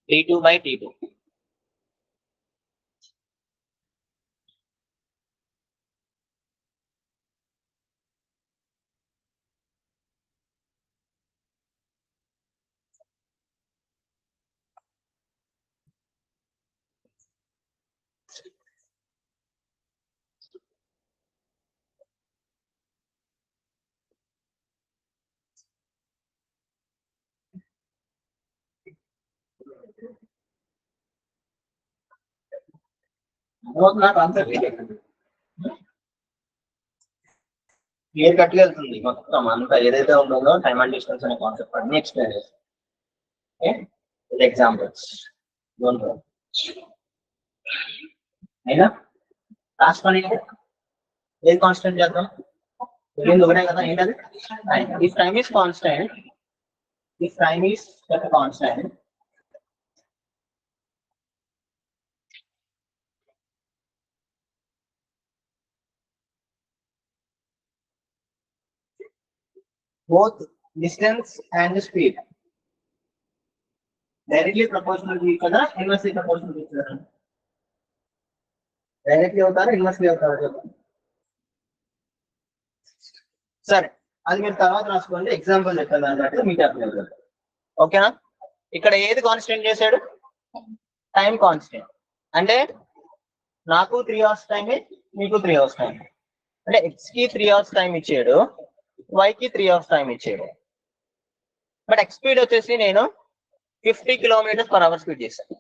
A: d2 by t2. Clear cut గా వెళ్తుంది మొత్తం అంతా ఏదైతే ఉంటుందో టైమ్ అండ్ డిస్టెన్స్ అనే concept అన్ని explain చేస్తాం. Examples అయినా రాసుకొని ఏది కాన్స్టెంట్ చేద్దాం, ఒకటే కదా. ఏంటది? If time is constant, if time is constant, both distance and speed directly proportional to each other, inversely proportional to each other. Directly అవుతారా, ఇన్వర్స్లీ అవుతారా చెప్పండి. సరే, అది మీరు తర్వాత రాసుకోండి. ఎగ్జాంపుల్ చెప్పాను దాన్ని బట్టి మీకు అర్థమవుతుంది. ఓకేనా? ఇక్కడ ఏది కాన్స్టెంట్ చేశాడు? Time constant. అంటే నాకు 3 hours టైం, మీకు 3 hours టైం. అంటే ఎక్స్ కి 3 hours టైం ఇచ్చాడు, వై కి 3 hours టైం ఇచ్చాడు. బట్ ఎక్స్ స్పీడ్ వచ్చేసి నేను 50 km/h స్పీడ్ చేశాను.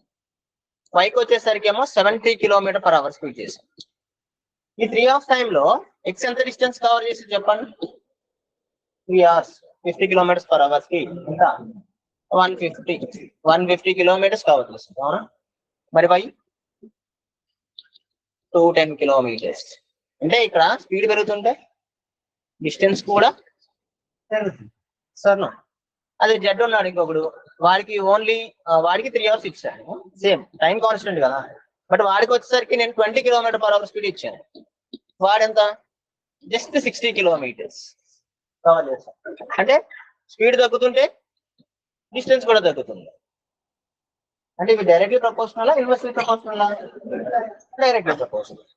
A: వైకి వచ్చేసరికి ఏమో 70 km/h స్పీడ్ చేశాను. ఈ 3 hours టైంలో ఎక్స్ ఎంత డిస్టెన్స్ కవర్ చేసి చెప్పండి? 3 hours 50 km/h కి ఇంకా 150 kilometers కవర్ చేస్తుంది. అవునా? మరి వై 210 kilometers. అంటే ఇక్కడ స్పీడ్ పెరుగుతుంటే డిస్టెన్స్ కూడా పెరుగుతుంది. సరేనా? అదే జెడ్ ఉన్నాడు ఇంకొకడు, వాడికి వాడికి 3 hours ఇచ్చాను, సేమ్ టైం కాన్స్టెంట్ కదా. బట్ వాడికి వచ్చేసరికి నేను 20 km/h స్పీడ్ ఇచ్చాను. వాడెంత? జస్ట్ 60 kilometers కవర్ చేస్తాను. అంటే స్పీడ్ తగ్గుతుంటే డిస్టెన్స్ కూడా తగ్గుతుంది. అంటే ఇవి directly proportional, inversely proportional? Directly proportional.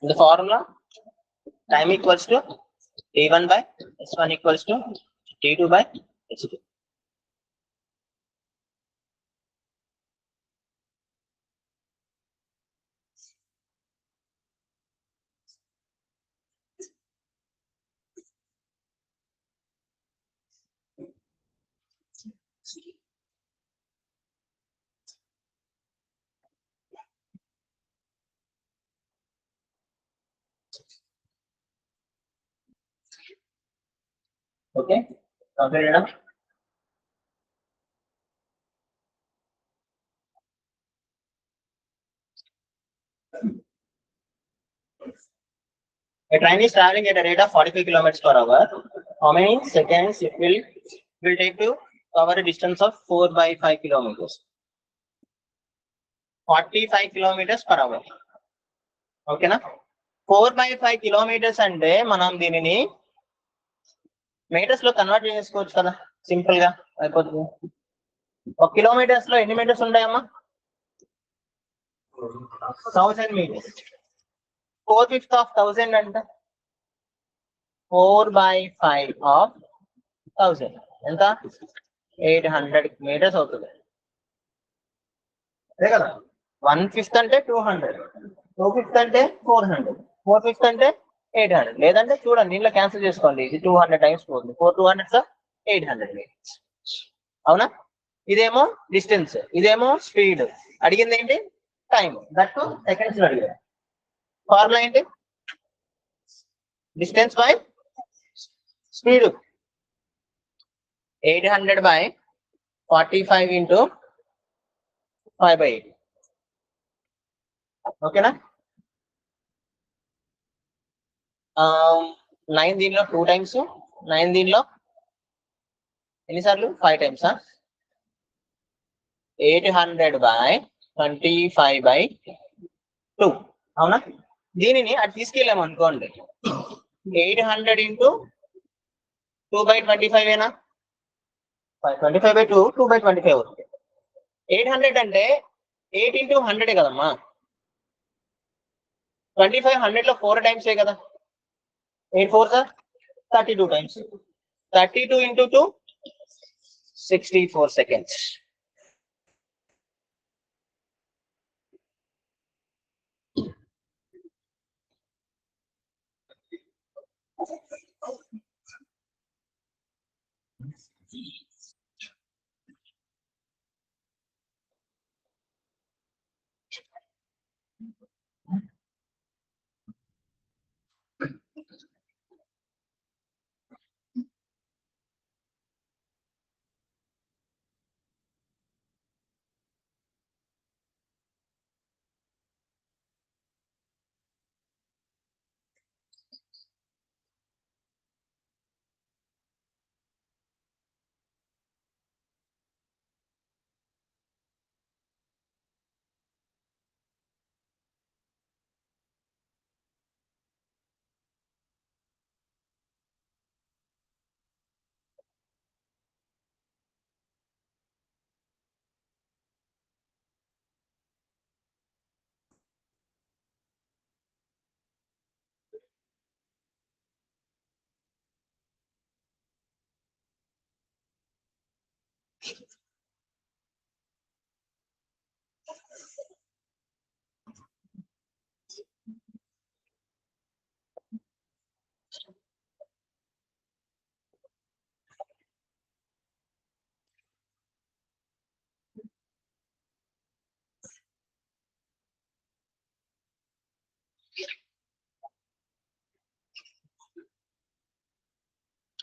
A: The formula, time equals to t1 by s1 equals to t2 by s2. Okay, compare it up. A train is traveling at a rate of 45 km/h. How many seconds it will take to cover a distance of 4 by 5 kilometers? 45 km/h. ఓకేనా? 4 by 5 kilometers అంటే మనం దీనిని metres లో convert చేసుకోవచ్చు కదా, simple గా అయిపోతుంది. 1 kilometers లో ఎన్ని మీటర్స్ ఉంటాయమ్మా? 1000 meters. 4/5 of 1000 అంటే 4 by 5 of 1000 ఎంత? 800 meters అవుతుంది. అదే కదా. 1/5 అంటే 200, 2/5 అంటే 400, 4/5 అంటే 800. లేదంటే చూడండి, దీంట్లో క్యాన్సిల్ చేసుకోండి. ఇది 200 times పోతుంది. 4 200 800 meters. అవునా? ఇదేమో డిస్టెన్స్, ఇదేమో స్పీడ్. అడిగింది ఏంటి? టైం. దట్ సెకండ్స్ అడిగారు. ఫార్ములా ఏంటి? Distance by speed 800 by 45 into 5/8. ఓకేనా 9 దీనిలో 2 times 9 దీనిలో ఎన్నిసార్లు 5 times 800 by 25/2 అవునా దీనిని అటు తీసుకెళ్ళాము అనుకోండి 800 into 2/25 ఏనా 25/2 2/25 అవుతుంది 800 అంటే 8 into 100 కదమ్మా 25 100 లో 4 times కదా 8 4 సార్ 32 times 32 into 2 64 seconds.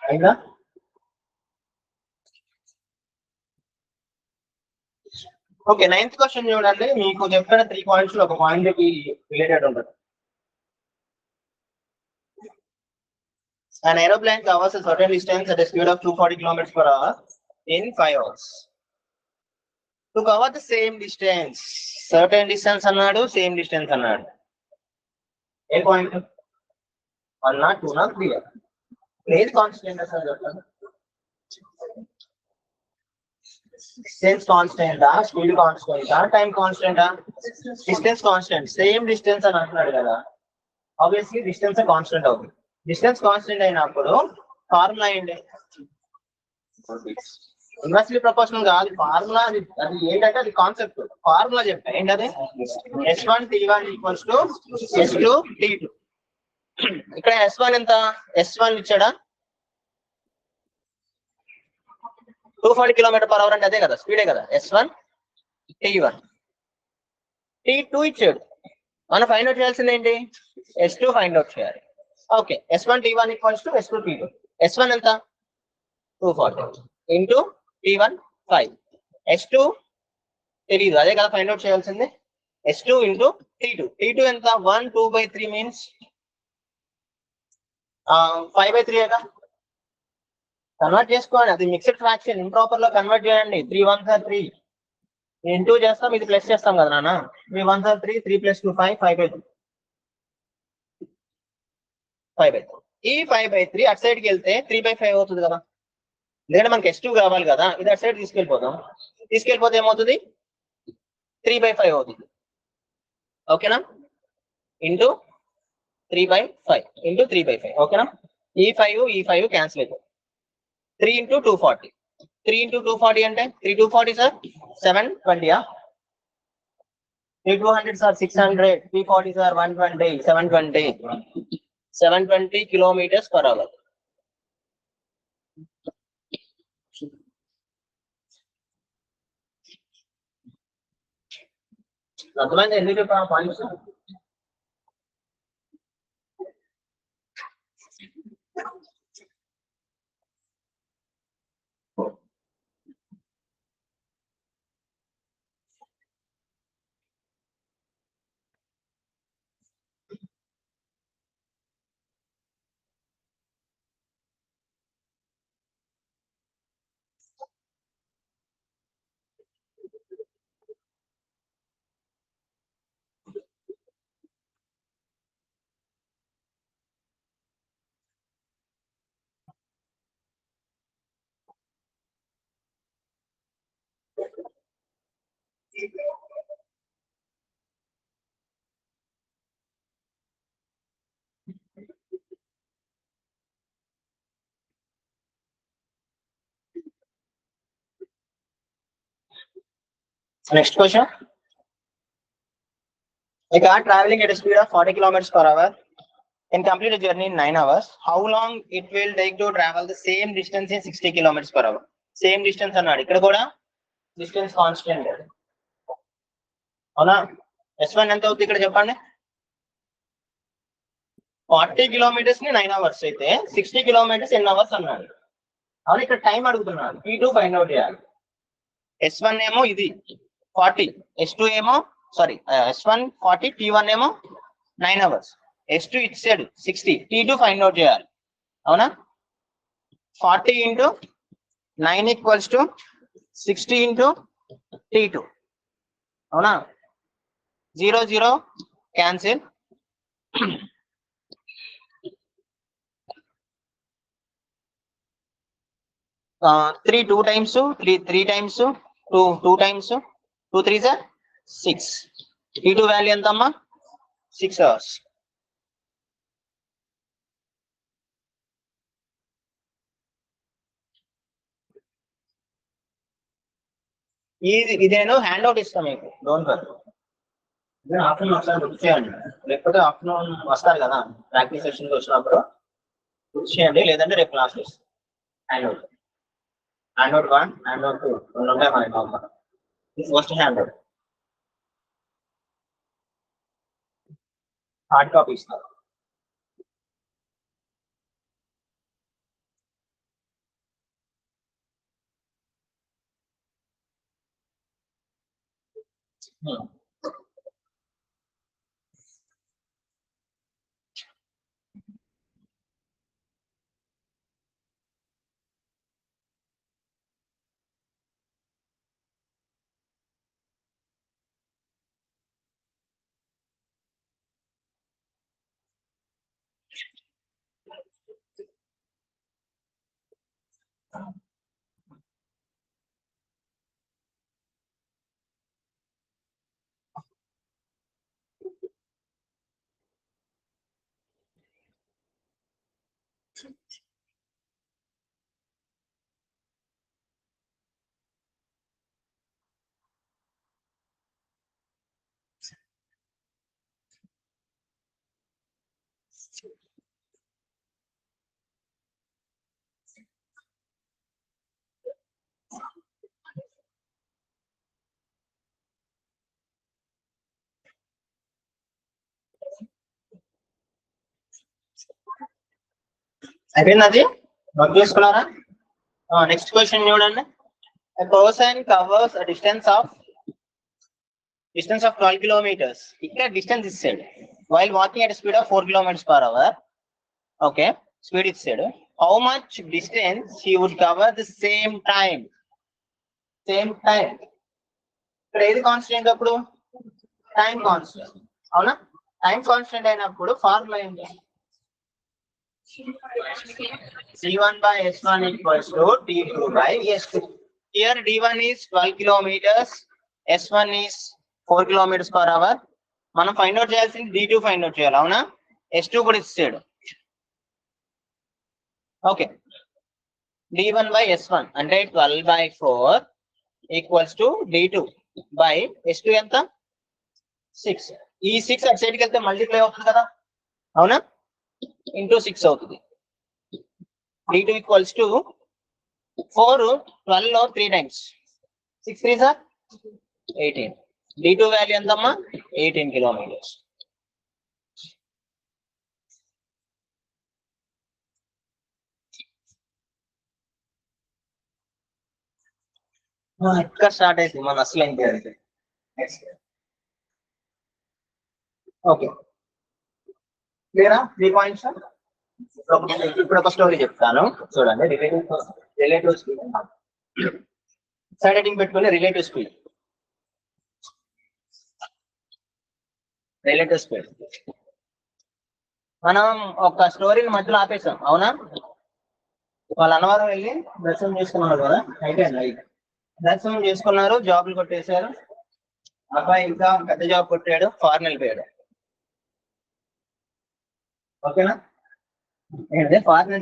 A: అయిందా ఓకే 9th క్వశ్చన్ చూడండి మీకు చెప్పిన 3 points లో ఒక పాయింట్ కి రిలేటెడ్ ఉంటుంది An aeroplane covers a certain distance at a speed of 240 kilometers per hour in 5 hours. To cover the same distance, certain distance అన్నాడు same distance అన్నాడు ఏ పాయింట్ 1 2 3 ఏది కాన్స్టెంట్ అసలు చెప్పండి డిస్టెన్స్ కాన్స్టెంటా స్పీడ్ కాన్స్టెంటా టైం కాన్స్టెంటా డిస్టెన్స్ కాన్స్టెంట్ సేమ్ డిస్టెన్స్ అని అంటున్నాడు కదా ఆబ్వియస్లీ డిస్టెన్స్ కాన్స్టెంట్ అవుతుంది డిస్టెన్స్ కాన్స్టెంట్ అయినప్పుడు ఫార్ములా ఏంటి ఇన్వర్స్లీ ప్రపోర్షనల్ కాదు ఫార్ములా అది ఏంటంటే అది కాన్సెప్ట్ ఫార్ములా చెప్పా ఏంటది S1 T1 equals to S2 T2 ఇక్కడ S1 ఎంత S1 ఇచ్చాడా 240 km/h అంటే అదే కదా స్పీడే కదా S1 T1 T2 ఇచ్చాడు మనం ఫైండ్ అవుట్ చేయాల్సింది ఏంటి S2 ఫైండ్ అవుట్ చేయాలి okay S1 T1 equals to S2 T2 S1 ఎంత 240 ఇంటూ T1 5 S2 తెలీదు అదే కదా ఫైండ్ అవుట్ చేయాల్సింది S2 ఇంటూ T2 ఎంత 1 2/3 మీన్స్ 5/3 కన్వర్ట్ చేసుకోండి అది మిక్స్డ్ ఫ్రాక్షన్ ఇంప్రాపర్ లో కన్వర్ట్ చేయండి 3 1s are 3 ఇంటూ చేస్తాం ఇది ప్లస్ చేస్తాం కదా నాన్న 3 1s are 3 3 + 2 5 5/3 ఈ 5/3 అటు సైడ్కి వెళ్తే 3/5 అవుతుంది కదా ఎందుకంటే మనకి S2 కావాలి కదా ఇది అటు సైడ్ తీసుకెళ్ళిపోతే ఏమవుతుంది 3/5 అవుతుంది ఓకేనా ఇంటూ 3/5 ఓకేనా ఈ 5 క్యాన్సిల్ అయిపోతుంది 3 into 240 3 into 240 అంటే 3 240 sir 720 3 200 sir 600 340 sir 120 720 kilometers per hour అర్థమైంది ఎందుకు చెప్పా points Next question. A car traveling at a speed of 40 kilometers per hour can complete a journey in 9 hours. How long it will take to travel the same distance in 60 kilometers per hour? Same distance అన్నాడు ఇక్కడ కూడా distance constant అవునా. S1 ఎంత అవుతుంది ఇక్కడ చెప్పండి. 40 kilometres ని 9 hours అయితే 60 కిలోమీటర్స్ ఎన్ని అవర్స్ అన్నాడు. అవును ఇక్కడ టైం అడుగుతున్నాడు. T2 ఫైండ్ అవుట్ చేయాలి. S1 ఏమో ఇది 40, S2 ఏమో సారీ S1 40, T1 ఏమో 9 అవర్స్, S2 ఇచ్చాడు 60, T2 ఫైండ్ అవుట్ చేయాలి. అవునా. 40 into 9 equals to 60 into T2. అవునా. 0 0 cancel. 3 2 times 3 times 2 times 2 3 are 6. T2 value ఎంత అమ్మా 6 hours. ఇదేనో హ్యాండ్ అవుట్ ఇస్తాం మీకు, డోంట్ వరీ. ఆఫ్టర్నూన్ ఒకసారి బుక్ చేయండి, లేకపోతే ఆఫ్టర్నూన్ వస్తారు కదా ప్రాక్టీస్ సెషన్కి వచ్చినప్పుడు బుక్ చేయండి, లేదంటే రేపు క్లాస్ ఇస్తాం. హ్యాండ్ అవుట్ 1, హ్యాండ్ అవుట్ 2 రెండు ఉంటాయి మనకి. First hand out hard copy ఇస్తారు. అయిపోయింది అది, నోట్ చేసుకున్నారా. నెక్స్ట్ క్వశ్చన్ చూడండి. A person covers a distance of 12 kilometers. ఇక్కడ డిస్టెన్స్ ఇస్తాడు while walking at a speed of 4 kilometers per hour. Okay, speed ఇస్తాడు. How much distance he would cover the same time? ఇక్కడ ఏది constant అప్పుడు? Time constant. అవునా. Time constant అయినప్పుడు formula ఏంటి? C1 by S1 equals to T2 by S2. Here D1 is 12 kilometers, S1 is 4 kilometers per hour. మనం find out చేయాల్సింది D2 find out చేయాలి. అవునా. S2 కూడా ఇస్తాడు. ఓకే, D1 by S1 అంటే 12 by 4 equals to D2 by S2 ఎంత 6. ఈ 6 అటు సైడ్కి వెళ్తే మల్టిప్లై అవుతుంది కదా. అవునా. ఇంటూ 6 అవుతుంది. D2 ఈక్వల్స్ టు 4 12 లో 3 times 6 3s are 18. D2 value ఎంతమ్మా 18 kilometers. ఇక్కడ స్టార్ట్ అయింది మన అసలు ఏంటి అంటే నెక్స్ట్. ఓకే క్లియరా 3 పాయింట్స్. ఇప్పుడు ఒక స్టోరీ చెప్తాను చూడండి. రిలేటివ్ స్పీడ్ సైడ్ హెడ్డింగ్ పెట్టుకుని రిలేటివ్ స్పీడ్ మనం ఒక స్టోరీని మధ్యలో ఆపేసాం అవునా. వాళ్ళు అన్నవరం వెళ్ళి దర్శనం చేసుకున్నారు కదా, అయిపోయింది. దర్శనం చేసుకున్నారు, జాబ్లు కొట్టేశారు. అబ్బాయి ఇంకా పెద్ద జాబ్ కొట్టాడు, ఫారెన్ వెళ్ళిపోయాడు. ఓకేనా, ఏంటంటే ఫారెన్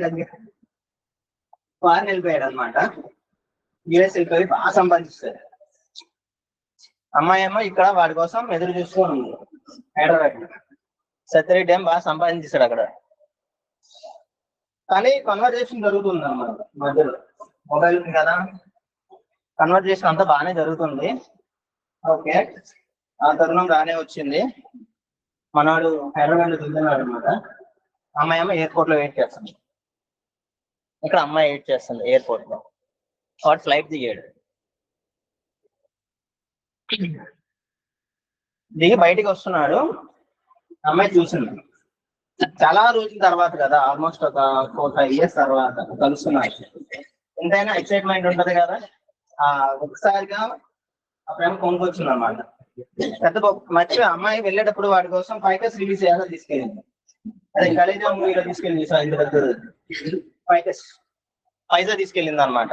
A: వెళ్ళిపోయాడు అనమాట. యుఎస్ వెళ్ళిపోయి బాగా సంపాదిస్తాడు. అమ్మాయి ఏమో ఇక్కడ వాడి కోసం ఎదురు చూస్తూ ఉంది హైదరాబాద్. సత్యరెడ్డి డ్యామ్ బాగా సంపాదించాడు అక్కడ. కానీ కన్వర్జేషన్ జరుగుతుంది అన్నమాట మధ్యలో, మొబైల్ ఉంది కదా, కన్వర్జేషన్ అంతా బాగానే జరుగుతుంది. ఓకే, ఆ తరుణం రానే వచ్చింది. మనవాడు హైదరాబాద్ లో దిగుతున్నాడు అనమాట. అమ్మాయి ఏమో ఎయిర్పోర్ట్ లో వెయిట్ చేస్తుంది. ఇక్కడ అమ్మాయి వెయిట్ చేస్తుంది ఎయిర్పోర్ట్ లో. వాడు ఫ్లైట్ దిగాడు. దిగి బయటికి వస్తున్నాడు. అమ్మాయి చూసింది. చాలా రోజుల తర్వాత కదా, ఆల్మోస్ట్ ఒక 4-5 years తర్వాత కలుస్తున్నారు. ఎంతైనా ఎక్సైట్మెంట్ ఉంటది కదా. ఒకసారిగా ఆ ప్రేమ కొనుక్కొచ్చింది అనమాట. పెద్ద మర్చిపోయి అమ్మాయి వెళ్ళేటప్పుడు వాడి కోసం ఫైకస్ రిలీజ్ చేయాలో తీసుకెళ్ళింది. అదే కలేజా మూవీలో తీసుకెళ్ళింది పైసా తీసుకెళ్ళింది అనమాట.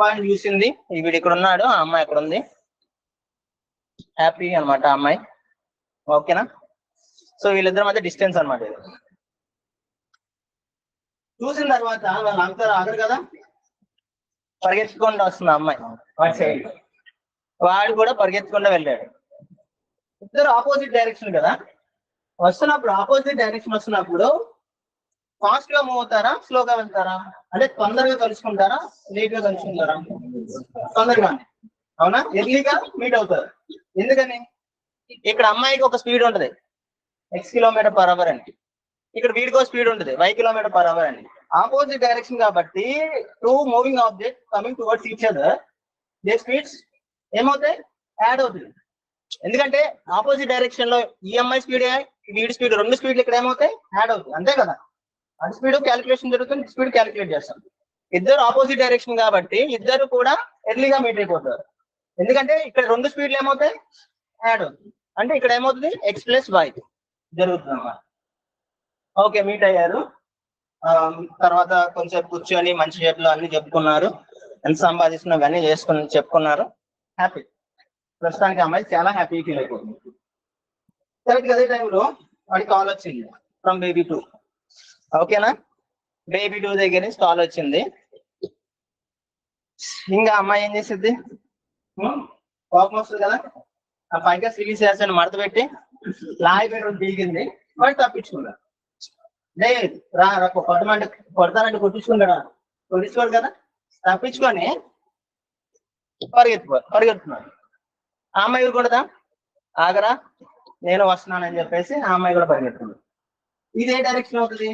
A: వాడిని చూసింది, వీడు ఇక్కడ ఉన్నాడు, ఆ అమ్మాయి ఎక్కడ ఉంది, హ్యాపీ అనమాట అమ్మాయి. ఓకేనా, సో వీళ్ళిద్దరి మధ్య డిస్టెన్స్ అనమాట. చూసిన తర్వాత వాళ్ళు ఆగరు కదా, పరిగెత్తుకుండా వస్తుంది అమ్మాయి వాడి సైడ్. వాడు కూడా పరిగెత్తకుండా వెళ్ళాడు. ఇద్దరు ఆపోజిట్ డైరెక్షన్ కదా, వస్తున్నప్పుడు ఆపోజిట్ డైరెక్షన్ వస్తున్నప్పుడు ఫాస్ట్ గా మూవ్ అవుతారా, స్లోగా వెళ్తారా? అంటే తొందరగా కలుసుకుంటారా, లేట్ గా కలుసుకుంటారా? తొందరగానే, అవునా. ఎర్లీగా మీట్ అవుతారు. ఎందుకని? ఇక్కడ అమ్మాయికి ఒక స్పీడ్ ఉంటది x km/h అని, ఇక్కడ వీడికో స్పీడ్ ఉంటుంది y km/h అని. ఆపోజిట్ డైరెక్షన్ కాబట్టి two moving object coming towards each other, they speeds ఏమవుతాయి, యాడ్ అవుతుంది. ఎందుకంటే ఆపోజిట్ డైరెక్షన్ లో ఈ అమ్మాయి స్పీడ్ వీడి స్పీడ్, రెండు స్పీడ్లు ఇక్కడ ఏమవుతాయి, యాడ్ అవుతాయి. అంతే కదా, అది స్పీడ్ క్యాలిక్యులేషన్ జరుగుతుంది, స్పీడ్ క్యాలిక్యులేట్ చేస్తాం. ఇద్దరు ఆపోజిట్ డైరెక్షన్ కాబట్టి ఇద్దరు కూడా ఎర్లీగా మీట్ అయిపోతారు. ఎందుకంటే ఇక్కడ రెండు స్పీడ్లు ఏమవుతాయి, యాడ్ అవుతుంది. అంటే ఇక్కడ ఏమవుతుంది, x+y జరుగుతుంది అన్నమాట. ఓకే, మీట్ అయ్యారు. తర్వాత కొంచెం కూర్చొని మంచి చేతులు అన్ని చెప్పుకున్నారు, ఎంత సంపాదిస్తున్నా కానీ చెప్పుకున్నారు. హ్యాపీ. ప్రస్తుతానికి అమ్మాయి చాలా హ్యాపీ ఫీల్ అయిపోతుంది. కరెక్ట్ అదే టైంలో వాడికి కాల్ వచ్చింది ఫ్రమ్ బేబీ 2. ఓకేనా, బేబీ 2 దగ్గర నుంచి కాల్ వచ్చింది. ఇంకా అమ్మాయి ఏం చేసింది, కోపం వస్తుంది కదా, ఆ పైగా రిలీజ్ చేస్తాను మడత పెట్టి లాయి పెట్టి దిగింది. వాడు తప్పించుకున్నాడు. రా కొడతానంటే కొట్టించుకోడు కదా, తప్పించుకొని పరిగెత్తుతున్నాడు. ఆ అమ్మాయి కూడా ఆగరా నేను వస్తున్నానని చెప్పేసి ఆ అమ్మాయి కూడా పరిగెత్తున్నాడు. ఇది ఏ డైరెక్షన్ అవుతుంది,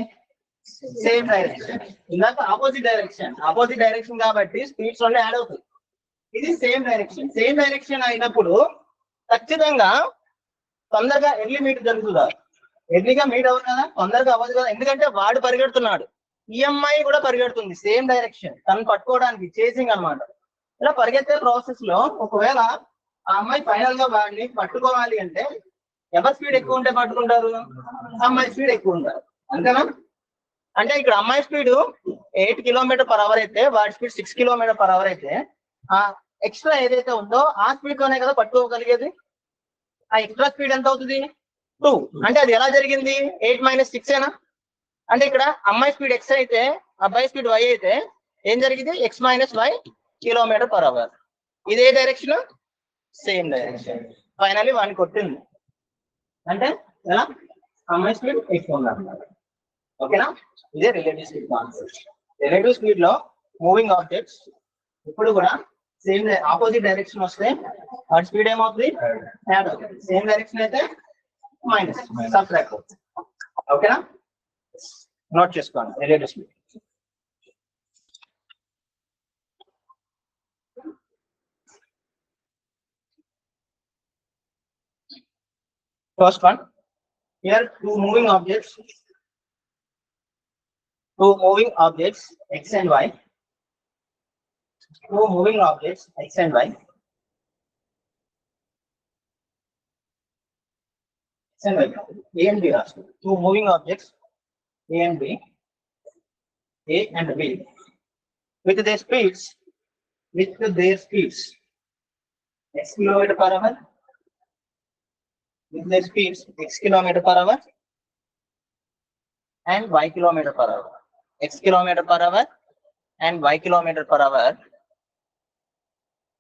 A: సేమ్ డైరెక్షన్. ఇందాక ఆపోజిట్ డైరెక్షన్ కాబట్టి స్పీడ్స్ వల్ల యాడ్ అవుతుంది. ఇది సేమ్ డైరెక్షన్ అయినప్పుడు ఖచ్చితంగా తొందరగా ఎర్లీ మీట్ జరుగుతుందా, ఎర్లీగా మీట్ అవ్వదు కదా, తొందరగా అవ్వదు కదా. ఎందుకంటే వాడు పరిగెడుతున్నాడు, ఈఎంఐ కూడా పరిగెడుతుంది సేమ్ డైరెక్షన్, తను పట్టుకోవడానికి చేసింగ్ అనమాట. ఇలా పరిగెత్తే ప్రాసెస్ లో ఒకవేళ ఆ అమ్మాయి ఫైనల్ గా వాడిని పట్టుకోవాలి అంటే ఎవరి స్పీడ్ ఎక్కువ ఉంటే పట్టుకుంటారు, అమ్మాయి స్పీడ్ ఎక్కువ ఉంటారు. అంతేనా? అంటే ఇక్కడ అమ్మాయి స్పీడ్ 8 km/h అయితే వాడి స్పీడ్ 6 km/h అయితే ఆ ఎక్స్ట్రా ఏదైతే ఉందో ఆ స్పీడ్ తోనే కదా పట్టుకోగలిగేది. ఆ ఎక్స్ట్రా స్పీడ్ ఎంత అవుతుంది, 2. అంటే అది ఎలా జరిగింది, 8 - 6 ఏనా? అంటే ఇక్కడ అమ్మాయి స్పీడ్ x అయితే అబ్బాయి స్పీడ్ y అయితే ఏం జరిగింది, x - y km/h. ఇదే డైరెక్షన్, సేమ్ డైరెక్షన్. ఫైనల్లీ వాడిని కొట్టింది అంటే ఎలా, అమ్మాయి స్పీడ్ ఎక్కువ ఉందన్నమాట. ఓకేనా, ఇదే relative speed concept. Relative speed లో మూవింగ్ ఆబ్జెక్ట్స్ ఇప్పుడు కూడా సేమ్ ఆపోజిట్ డైరెక్షన్ వస్తే వాటి స్పీడ్ ఏమవుతుంది, యాడ్ అవుతుంది. సేమ్ డైరెక్షన్ అయితే మైనస్, సబ్ట్రాక్ట్ అవుతుంది. ఓకేనా, నోట్ చేసుకోండి relative speed. First one, here two moving objects x and y. Two moving objects x and y. X and y. A and B. Two moving objects A and B. A and B. With their speeds. X kilometer per hour. With their speeds x kilometer per hour and y kilometer per hour. X kilometer per hour and y kilometer per hour.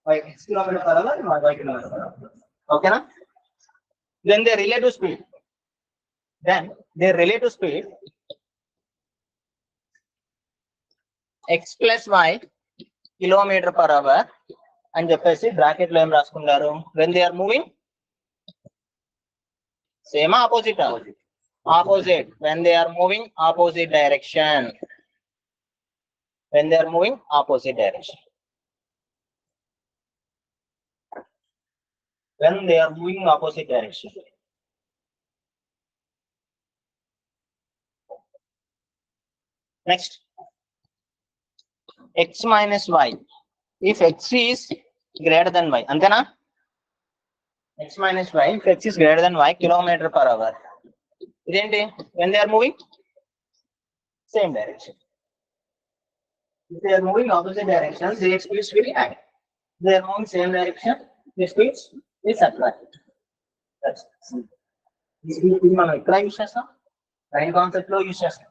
A: X kilometer per hour and y kilometer per hour. Okay, na? Then their relative speed. X plus y kilometer per hour అని చెప్పేసి bracket లో ఏం రాసుకున్నారు. when they are moving same opposite when they are moving opposite direction next, x minus y if x is greater than y అంతేనా. x minus y if x is greater than y kilometer per hour. ఇదేంటి when they are moving same direction. If they are moving opposite directions, their speeds will add. They are moving same direction, the speeds will subtract. That's ఇది మనం ఎక్కడ use చేస్తాం, train concept లో use చేస్తాం.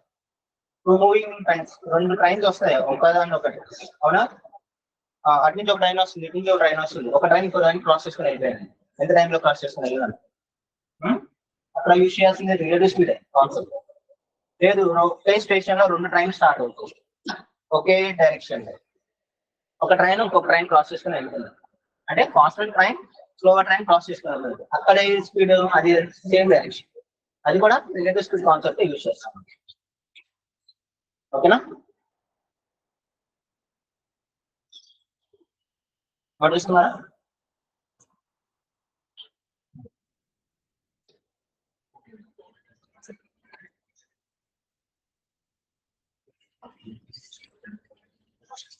A: Two moving trains, రెండు trains వస్తాయి ఒకదాన్ని ఒకటి, అవునా. అటు నుంచి ఒక ట్రైన్ వస్తుంది, ఇటు నుంచి ఒక ట్రైన్ వస్తుంది. ఒక ట్రైన్ ఇంకో ట్రైన్ క్రాస్ చేసుకుని వెళ్ళిపోయింది. ఎంత టైంలో క్రాస్ చేసుకుని వెళ్ళాలి అక్కడ యూస్ చేయాల్సింది రిలేటివ్ స్పీడ్ కాన్సెప్ట్. లేదు ఒకే స్టేషన్ లో రెండు ట్రైన్ స్టార్ట్ అవుతుంది ఒకే డైరెక్షన్ లో, ఒక ట్రైన్ ఇంకొక ట్రైన్ క్రాస్ చేసుకుని వెళ్తుంది అంటే faster train slower train cross చేసుకుని వెళ్తుంది. అక్కడ స్పీడ్ అది సేమ్ డైరెక్షన్, అది కూడా రిలేటివ్ స్పీడ్ కాన్సెప్ట్ యూస్ చేస్తాం. ఓకేనా, చూస్తున్నారా.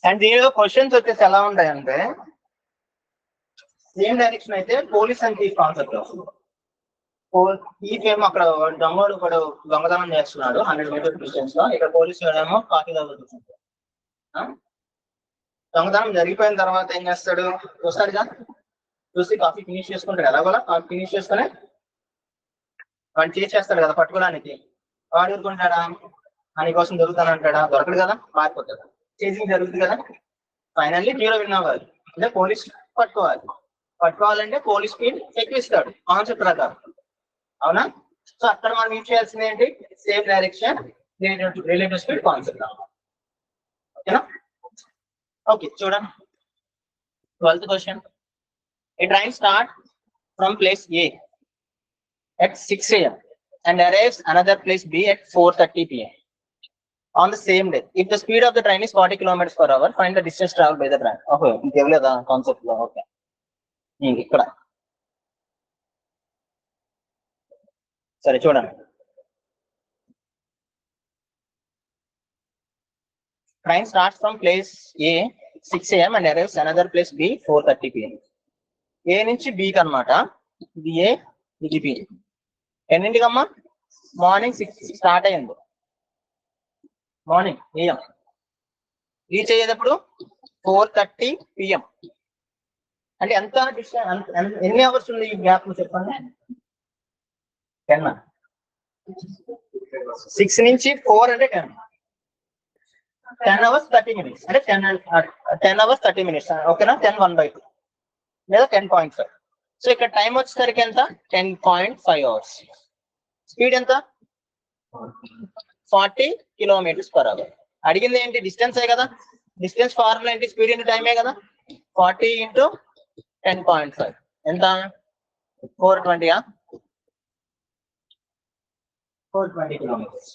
A: అండ్ దీనిలో క్వశ్చన్స్ వచ్చేసి ఎలా ఉంటాయంటే, సేమ్ డైరెక్షన్ అయితే police and thief concept. Thief ఏమో అక్కడ దొంగడు ఒకడు దొంగతనం చేస్తున్నాడు 100 మీటర్ డిస్టెన్స్ లో, ఇక్కడ పోలీసు ఏమో కాఫీ తాగుతుంది. దొంగతనం జరిగిపోయిన తర్వాత ఏం చేస్తాడు, చూస్తాడుగా, చూసి కాఫీ ఫినిష్ చేసుకుంటాడు. ఎలాగోలా కాఫీ ఫినిష్ చేసుకుని వాడు చేసేస్తాడు కదా పట్టుకోవడానికి. వాడు ఊరుకుంటాడా, అని కోసం దొరుకుతానంటాడా, దొరకడు కదా, మారిపోతాడు. చేసింగ్ జరుగుతుంది కదా, ఫైనల్లీ హీరో విన్ అవ్వాలి అంటే పోలీస్ పట్టుకోవాలంటే పోలీస్ స్పీడ్ ఎక్కువ ఇస్తాడు కాన్సెప్ట్ ప్రకారం, అవునా. సో అక్కడ మనం యూజ్ చేయాల్సింది ఏంటి, same direction relative speed concept. ఓకేనా. ఓకే చూడండి, 12th question. A train starts from place A at 6 a.m. and arrives another place B at 4:30 p.m. on the same day. If the speed of the train is 40 kilometers per hour, find the distance traveled by the train. Okay, ఇంకేవలేదా concept లో. Okay, ఇక్కడ సరే చూడండి. Train starts from place A 6 a.m. and arrives another place B 4:30 p.m. A నుంచి B కి అనమాట, ఇది A ఇది B. ఎన్నింటికమ్మా, మార్నింగ్ 6 స్టార్ట్ అయ్యింది, మార్నింగ్ AM. రీచ్ అయ్యేటప్పుడు 4:30 PM. అంటే ఎంత డిస్టెన్స్, ఎన్ని అవర్స్ ఉంది ఈ గ్యాప్ చెప్పండి. 10. 6 నుంచి 4 అంటే 10 hours 30 minutes అంటే 10 hours 30 minutes. ఓకేనా, 10/1/2 లేదా 10.5. సో ఇక్కడ టైం వచ్చేసరికి ఎంత, 10.5 hours. స్పీడ్ ఎంత, 40 kilometers per hour. అడిగింది ఏంటి, డిస్టెన్స్ కదా, డిస్టెన్స్ ఫార్ములా ఏంటి, స్పీడ్ ఇంటూ టైమే కదా. 40 into 10.5 ఎంత, 420. 420 kilometers.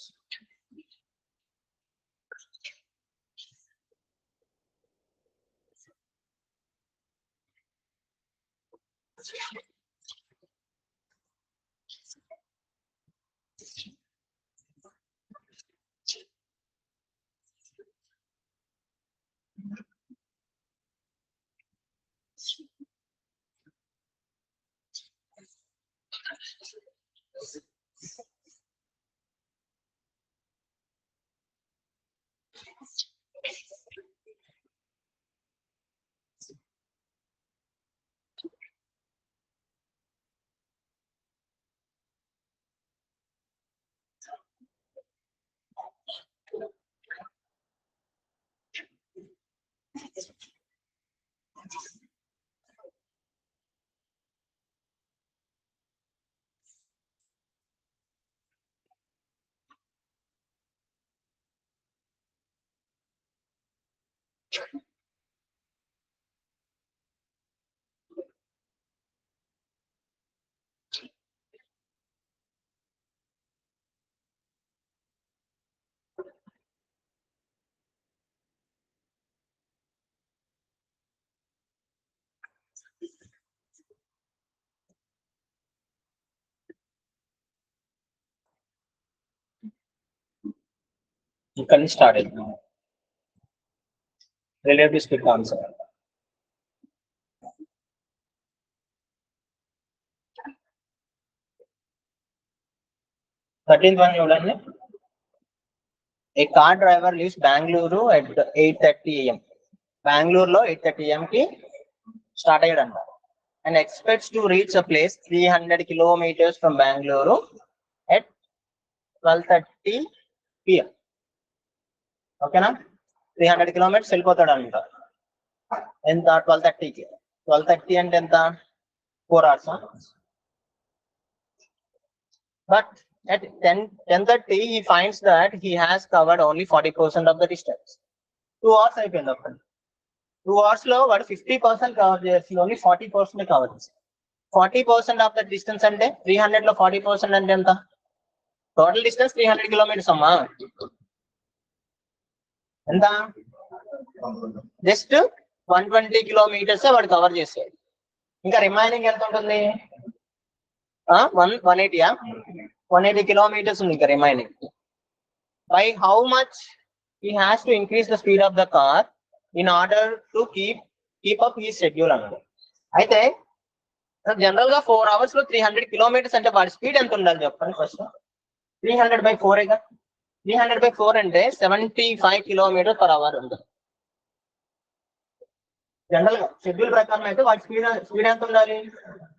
A: ఇక్కడ నుంచి స్టార్ట్ అవుతుంది relative speed concept. 13th one చూడండి. A car driver leaves Bangalore at 8:30 AM. బెంగళూరులో 8:30 AM కి start అయ్యాడంట. And expects to reach a place 300 kilometers from Bangalore at 12:30 PM. ఓకేనా, 300 kilometers వెళ్ళిపోతాడంట. ఎంత? 12:30కి. 12:30 అంటే ఎంత? 4 hours. But at 10:30 he finds that he has covered only 40% of the distance. 2 hours అయిపోయింది అప్పుడు. 2 hours లో వాడు 50% కవర్ చేసి ఓన్లీ 40% కవర్ చేసి 40% ఆఫ్ ద డిస్టెన్స్ అంటే 300 లో 40% అంటే ఎంత? టోటల్ డిస్టెన్స్ 300 kilometers అమ్మా. ఎంత? జస్ట్ 120 kilometers వాడు కవర్ చేసాడు. ఇంకా రిమైనింగ్ ఎంత ఉంటుంది? 180 kilometers ఉంది ఇంకా remaining. By how much he has to increase the speed of the car in order to keep up his schedule అన్నాడు. అయితే జనరల్ గా 4 hours లో 300 kilometers అంటే వాడి స్పీడ్ ఎంత ఉండాలి చెప్పండి ఫస్ట్. 300/4 300/4 అంటే 75 kilometers per hour ఉంటుంది. జనరల్ గా షెడ్యూల్ ప్రకారం అయితే వాటి స్పీడ్ ఎంత ఉండాలి?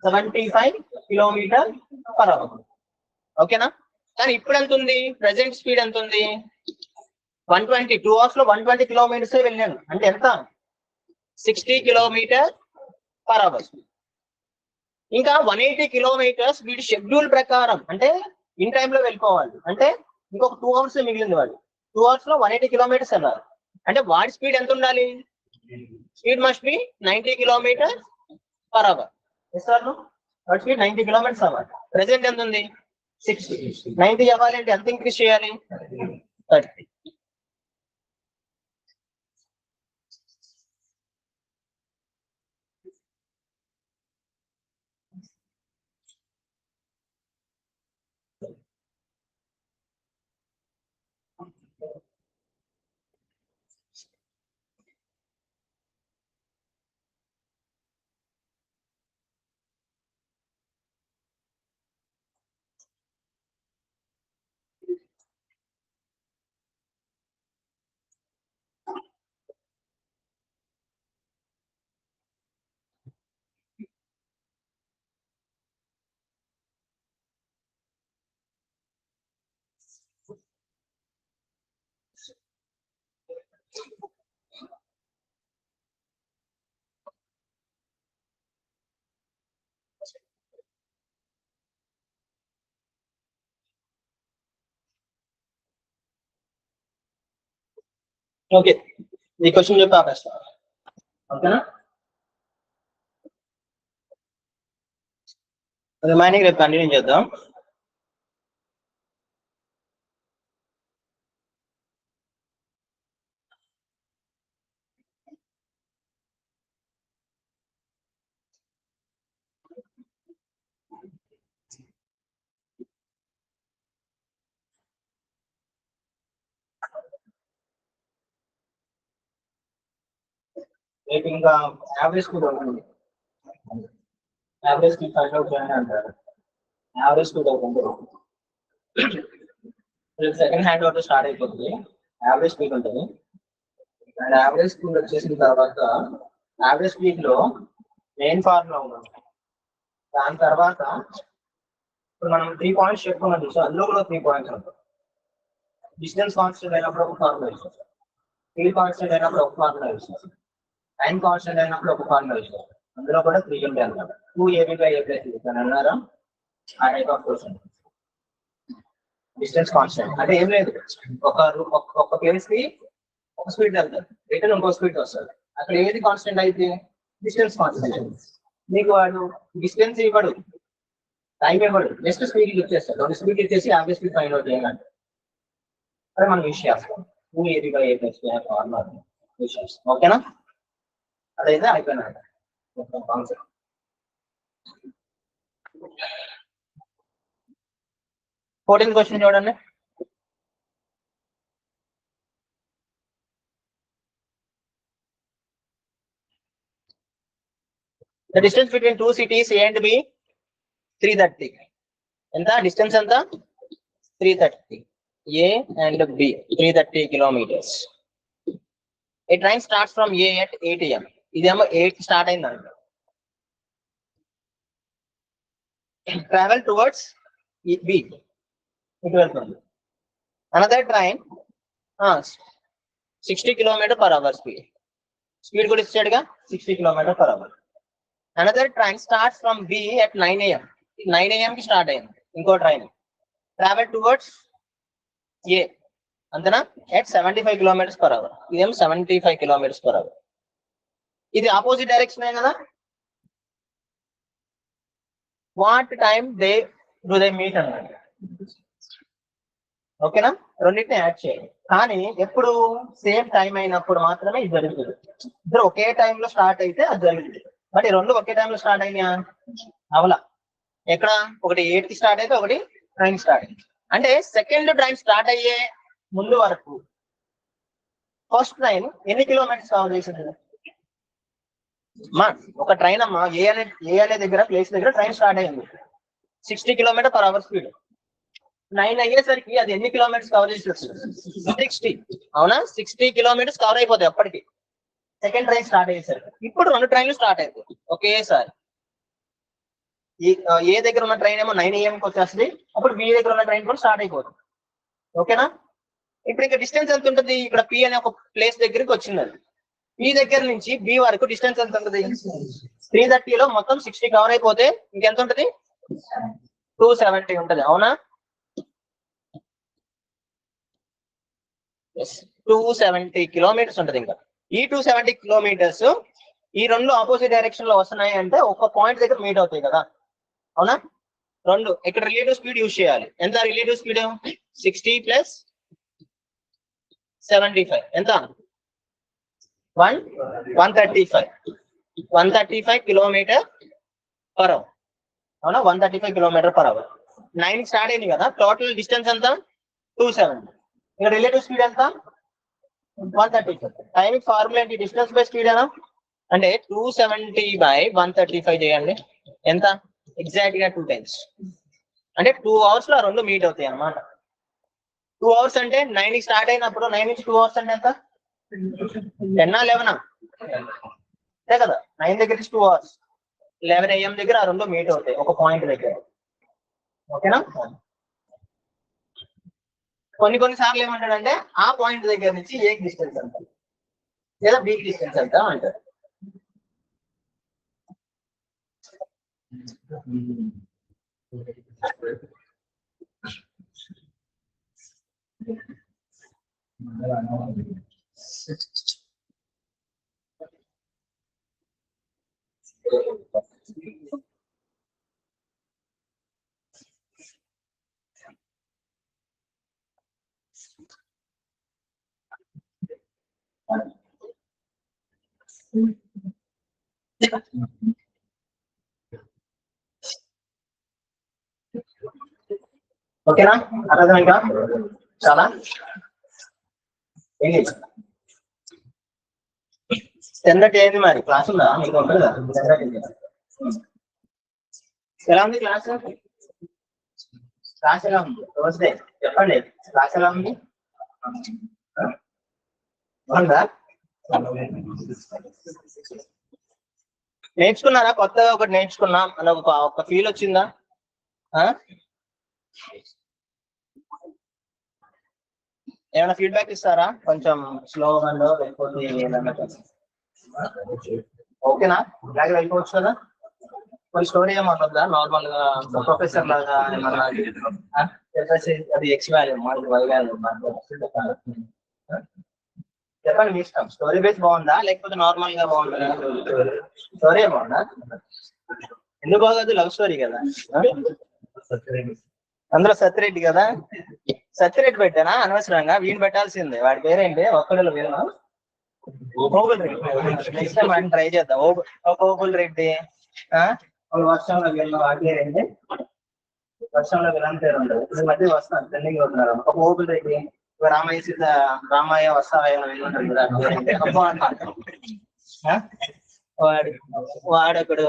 A: 75 kilometers per hour. ఓకేనా? కానీ ఇప్పుడు ఎంత ఉంది? ప్రెసెంట్ స్పీడ్ ఎంత ఉంది? 120. 2 hours లో 120 kilometers వెళ్ళాను అంటే ఎంత? 60 kilometers per hour. ఇంకా 180 kilometers వీడి షెడ్యూల్ ప్రకారం అంటే ఇన్ టైమ్ లో వెళ్ళిపోవాలి. అంటే ఇంకొక 2 hours మిగిలింది వాడు. 2 hours లో 180 kilometers అన్నారు అంటే వాడి స్పీడ్ ఎంత ఉండాలి? Speed must be 90 kilometers per hour. వాడి స్పీడ్ 90 kilometers అవ్వాలి. ప్రెసెంట్ ఎంత ఉంది? 60. 90 అవ్వాలి అంటే ఎంత ఇంక్రీజ్ చేయాలి? 30. ఓకే, ఈ క్వశ్చన్ చెప్పి ఆపేస్తా. ఓకేనా? రిమైనింగ్ రేపు కంటిన్యూ చేద్దాం. రేపు ఇంకా యావరేజ్ స్పీడ్ అవుతుంది. యావరేజ్ స్పీడ్ ఫైండ్ అవుట్ చేయండి అంటారు. యావరేజ్ స్పీడ్ అవుతుంది. సెకండ్ హ్యాండ్ అవుట్ స్టార్ట్ అయిపోతుంది. యావరేజ్ స్పీడ్ ఉంటుంది. అండ్ యావరేజ్ స్పీడ్ వచ్చేసిన తర్వాత యావరేజ్ స్పీడ్ లో మెయిన్ ఫార్ములా ఉంటుంది. దాని తర్వాత ఇప్పుడు మనం 3 points చెప్పుకున్నాం చూసాం, అందులో కూడా 3 points ఉంటాయి. డిస్టెన్స్ కాన్స్టెంట్ అయినప్పుడు ఒక ఫార్ములా ఇస్తాం, స్పీడ్ కాన్స్టెంట్ అయినప్పుడు ఒక ఫార్ములా ఇస్తాం, టైం కాన్స్టెంట్ అయినప్పుడు ఒక ఫార్ములా ఇస్తాం. అందులో కూడా 3 ఉంటాయి అన్నమాట. 2ab/a+ అన్నారా? ఆ type of question. Distance constant అంటే ఏం లేదు, ఒక ప్లేస్ కి ఒక స్పీడ్ వెళ్తారు, రిటర్న్ ఇంకో స్పీడ్ వస్తారు. అక్కడ ఏది కాన్స్టెంట్ అయితే డిస్టెన్స్ కాన్స్టెంట్. మీకు వాడు డిస్టెన్స్ ఇవ్వడు, టైం ఇవ్వడు, జస్ట్ స్పీడ్ ఇచ్చేస్తాడు. రెండు స్పీడ్ ఇచ్చేసి యావరేజ్ స్పీడ్ ఫైండ్ అవుట్ చేయాలంటే అదే మనం యూజ్ చేస్తాం. 2ab/a+ ఫార్ములా యూజ్ చేస్తాం. ఓకేనా? అదైతే అయిపోయినాక కాన్సెప్ట్. 14th క్వశ్చన్ చూడండి. The distance between two cities A and B 330. ఎంత distance ఎంత 330. A and B 330 kilometers. A train starts from A at 8 AM. ఇదేమో 8 స్టార్ట్ అయిందంట. Travel towards B. ఇటు వెళ్తుంది. Another train 60 km/h speed. Speed కూడా ఇచ్చాడుగా 60 km/h. Another train starts from B at 9 AM. 9 AM కి start అయింది ఇంకో train. Travel towards A. అంతేనా at 75 km/h. ఇదేం 75 km/h. ఇది ఆపోజిట్ డైరెక్షన్ కదా. వాట్ టైం దే మీట్ అన్నమాట. ఓకేనా, రెండింటిని యాడ్ చేయాలి. కానీ ఎప్పుడు సేమ్ టైం అయినప్పుడు మాత్రమే ఇది జరుగుతుంది. ఇద్దరు ఒకే టైంలో స్టార్ట్ అయితే అది జరుగుతుంది. బట్ ఈ రెండు ఒకే టైంలో స్టార్ట్ అయినాయా? అవలా. ఎక్కడ ఒకటి 8 కి స్టార్ట్ అయితే ఒకటి 9 స్టార్ట్ అయింది. అంటే సెకండ్ ట్రైన్ స్టార్ట్ అయ్యే ముందు వరకు ఫస్ట్ ట్రైన్ ఎన్ని కిలోమీటర్స్ కవర్ చేసింది? ఒక ట్రైన్ అమ్మా ఏ అనే దగ్గర ప్లేస్ దగ్గర ట్రైన్ స్టార్ట్ అయింది 60 km/h స్పీడ్. 9 అయ్యేసరికి అది ఎన్ని కిలోమీటర్స్ కవర్ చేసి 60. అవునా, 60 కిలోమీటర్స్ కవర్ అయిపోతాయి అప్పటికి సెకండ్ ట్రైన్ స్టార్ట్ అయ్యేసరికి. ఇప్పుడు రెండు ట్రైన్లు స్టార్ట్ అయిపోతాయి ఒకేసారి. ఏ దగ్గర ఉన్న ట్రైన్ ఏమో 9 AM కి వచ్చేస్తుంది, అప్పుడు బి దగ్గర ఉన్న ట్రైన్ కూడా స్టార్ట్ అయిపోతుంది. ఓకేనా, ఇప్పుడు ఇంకా డిస్టెన్స్ ఎంత ఉంటుంది? ఇక్కడ పి అనే ఒక ప్లేస్ దగ్గరికి వచ్చింది. అది పి దగ్గర నుంచి బి వరకు డిస్టెన్స్ ఎంత ఉంటుంది? 330లో మొత్తం 60 కవర్ అయిపోతే ఇంకెంత ఉంటుంది? 270 ఉంటుంది. అవునా, 270 కిలోమీటర్స్ ఉంటుంది. ఇంకా ఈ 270 కిలోమీటర్స్ ఈ రెండు ఆపోజిట్ డైరెక్షన్ లో వస్తున్నాయి అంటే ఒక పాయింట్ దగ్గర మీట్ అవుతాయి కదా. అవునా, రెండు ఇక్కడ రిలేటివ్ స్పీడ్ యూజ్ చేయాలి. ఎంత రిలేటివ్ స్పీడ్? 60 + 75 ఎంత? 135 km/h. అవునా, 135 km/h. 9 స్టార్ట్ అయింది కదా. టోటల్ డిస్టెన్స్ ఎంత? 270. ఇక్కడ రిలేటివ్ స్పీడ్ ఎంత? 135. టైమింగ్ ఫార్ములా ఏంటి? డిస్టెన్స్ బై స్పీడ్ అనా అంటే 270/135 చేయండి. ఎంత? ఎగ్జాక్ట్ గా 2 times. అంటే 2 hours లో రెండు మీట్ అవుతాయి అన్నమాట. 2 hours అంటే 9 కి స్టార్ట్ అయినప్పుడు 9 నుంచి 2 hours అంటే ఎంత? 10 11 అంతే కదా. 9 దగ్గర నుంచి 2 hours 11 AM దగ్గర ఆ రెండు మీట్ అవుతాయి ఒక పాయింట్ దగ్గర. ఓకేనా, కొన్ని సార్లు ఏమంటాడంటే ఆ పాయింట్ దగ్గర నుంచి ఏ డిస్టెన్స్ అంట లేదా బి డిస్టెన్స్ అంట అంటారు. ఓకేనా, అర్థమైందా? చాలా సెందటి అయింది. మరి క్లాస్ ఉందా మీకు? ఉంటుంది కదా. ఎలా ఉంది క్లాస్? క్లాస్ ఎలా ఉంది? రోజుదే చెప్పండి, క్లాస్ ఎలా ఉంది? బాగుందా? నేర్చుకున్నారా? కొత్తగా ఒకటి నేర్చుకున్నాం అని ఒక ఫీల్ వచ్చిందా? ఏమైనా ఫీడ్బ్యాక్ ఇస్తారా? కొంచెం స్లోగా లేకపోతే ఓకేనా? ఇలాగే వెళ్ళిపోవచ్చు కదా. కొన్ని స్టోరీ ఏమన్నా నార్మల్ గా ప్రొఫెసర్ లాగా ఏమన్నా అది ఎక్స్ వాల్యూ వై వాల్యూ చెప్పండి, మీ ఇష్టం. స్టోరీ బేస్ బాగుందా లేకపోతే నార్మల్ గా బాగుంటుందా? స్టోరీ బాగుందా? ఎందుకు బాగోదు? లవ్ స్టోరీ కదా. అందులో సత్యరెడ్డి కదా. సత్యరెడ్డి పెట్టానా అనవసరంగా? వీడిని పెట్టాల్సిందే. వాడి పేరేంటి? ఒక్కడిలో వీళ్ళ ఓబుల్ రెడ్డి. నెక్స్ట్ టైం వాడిని ట్రై చేద్దాం. ఓబుల్ రెడ్డి. వర్షంలో వీళ్ళ వాడి పేరేంటి? వర్షంలో వీళ్ళని పేరు ఉండదు. ఈ మధ్య వస్తాను ట్రెండింగ్ అవుతున్నారు. ఒక ఓబుల్ రెడ్డి, రామయ్య సీత, రామయ్య వస్తావయ్య వీళ్ళు ఉంటారు కదా. వాడు వాడొకడు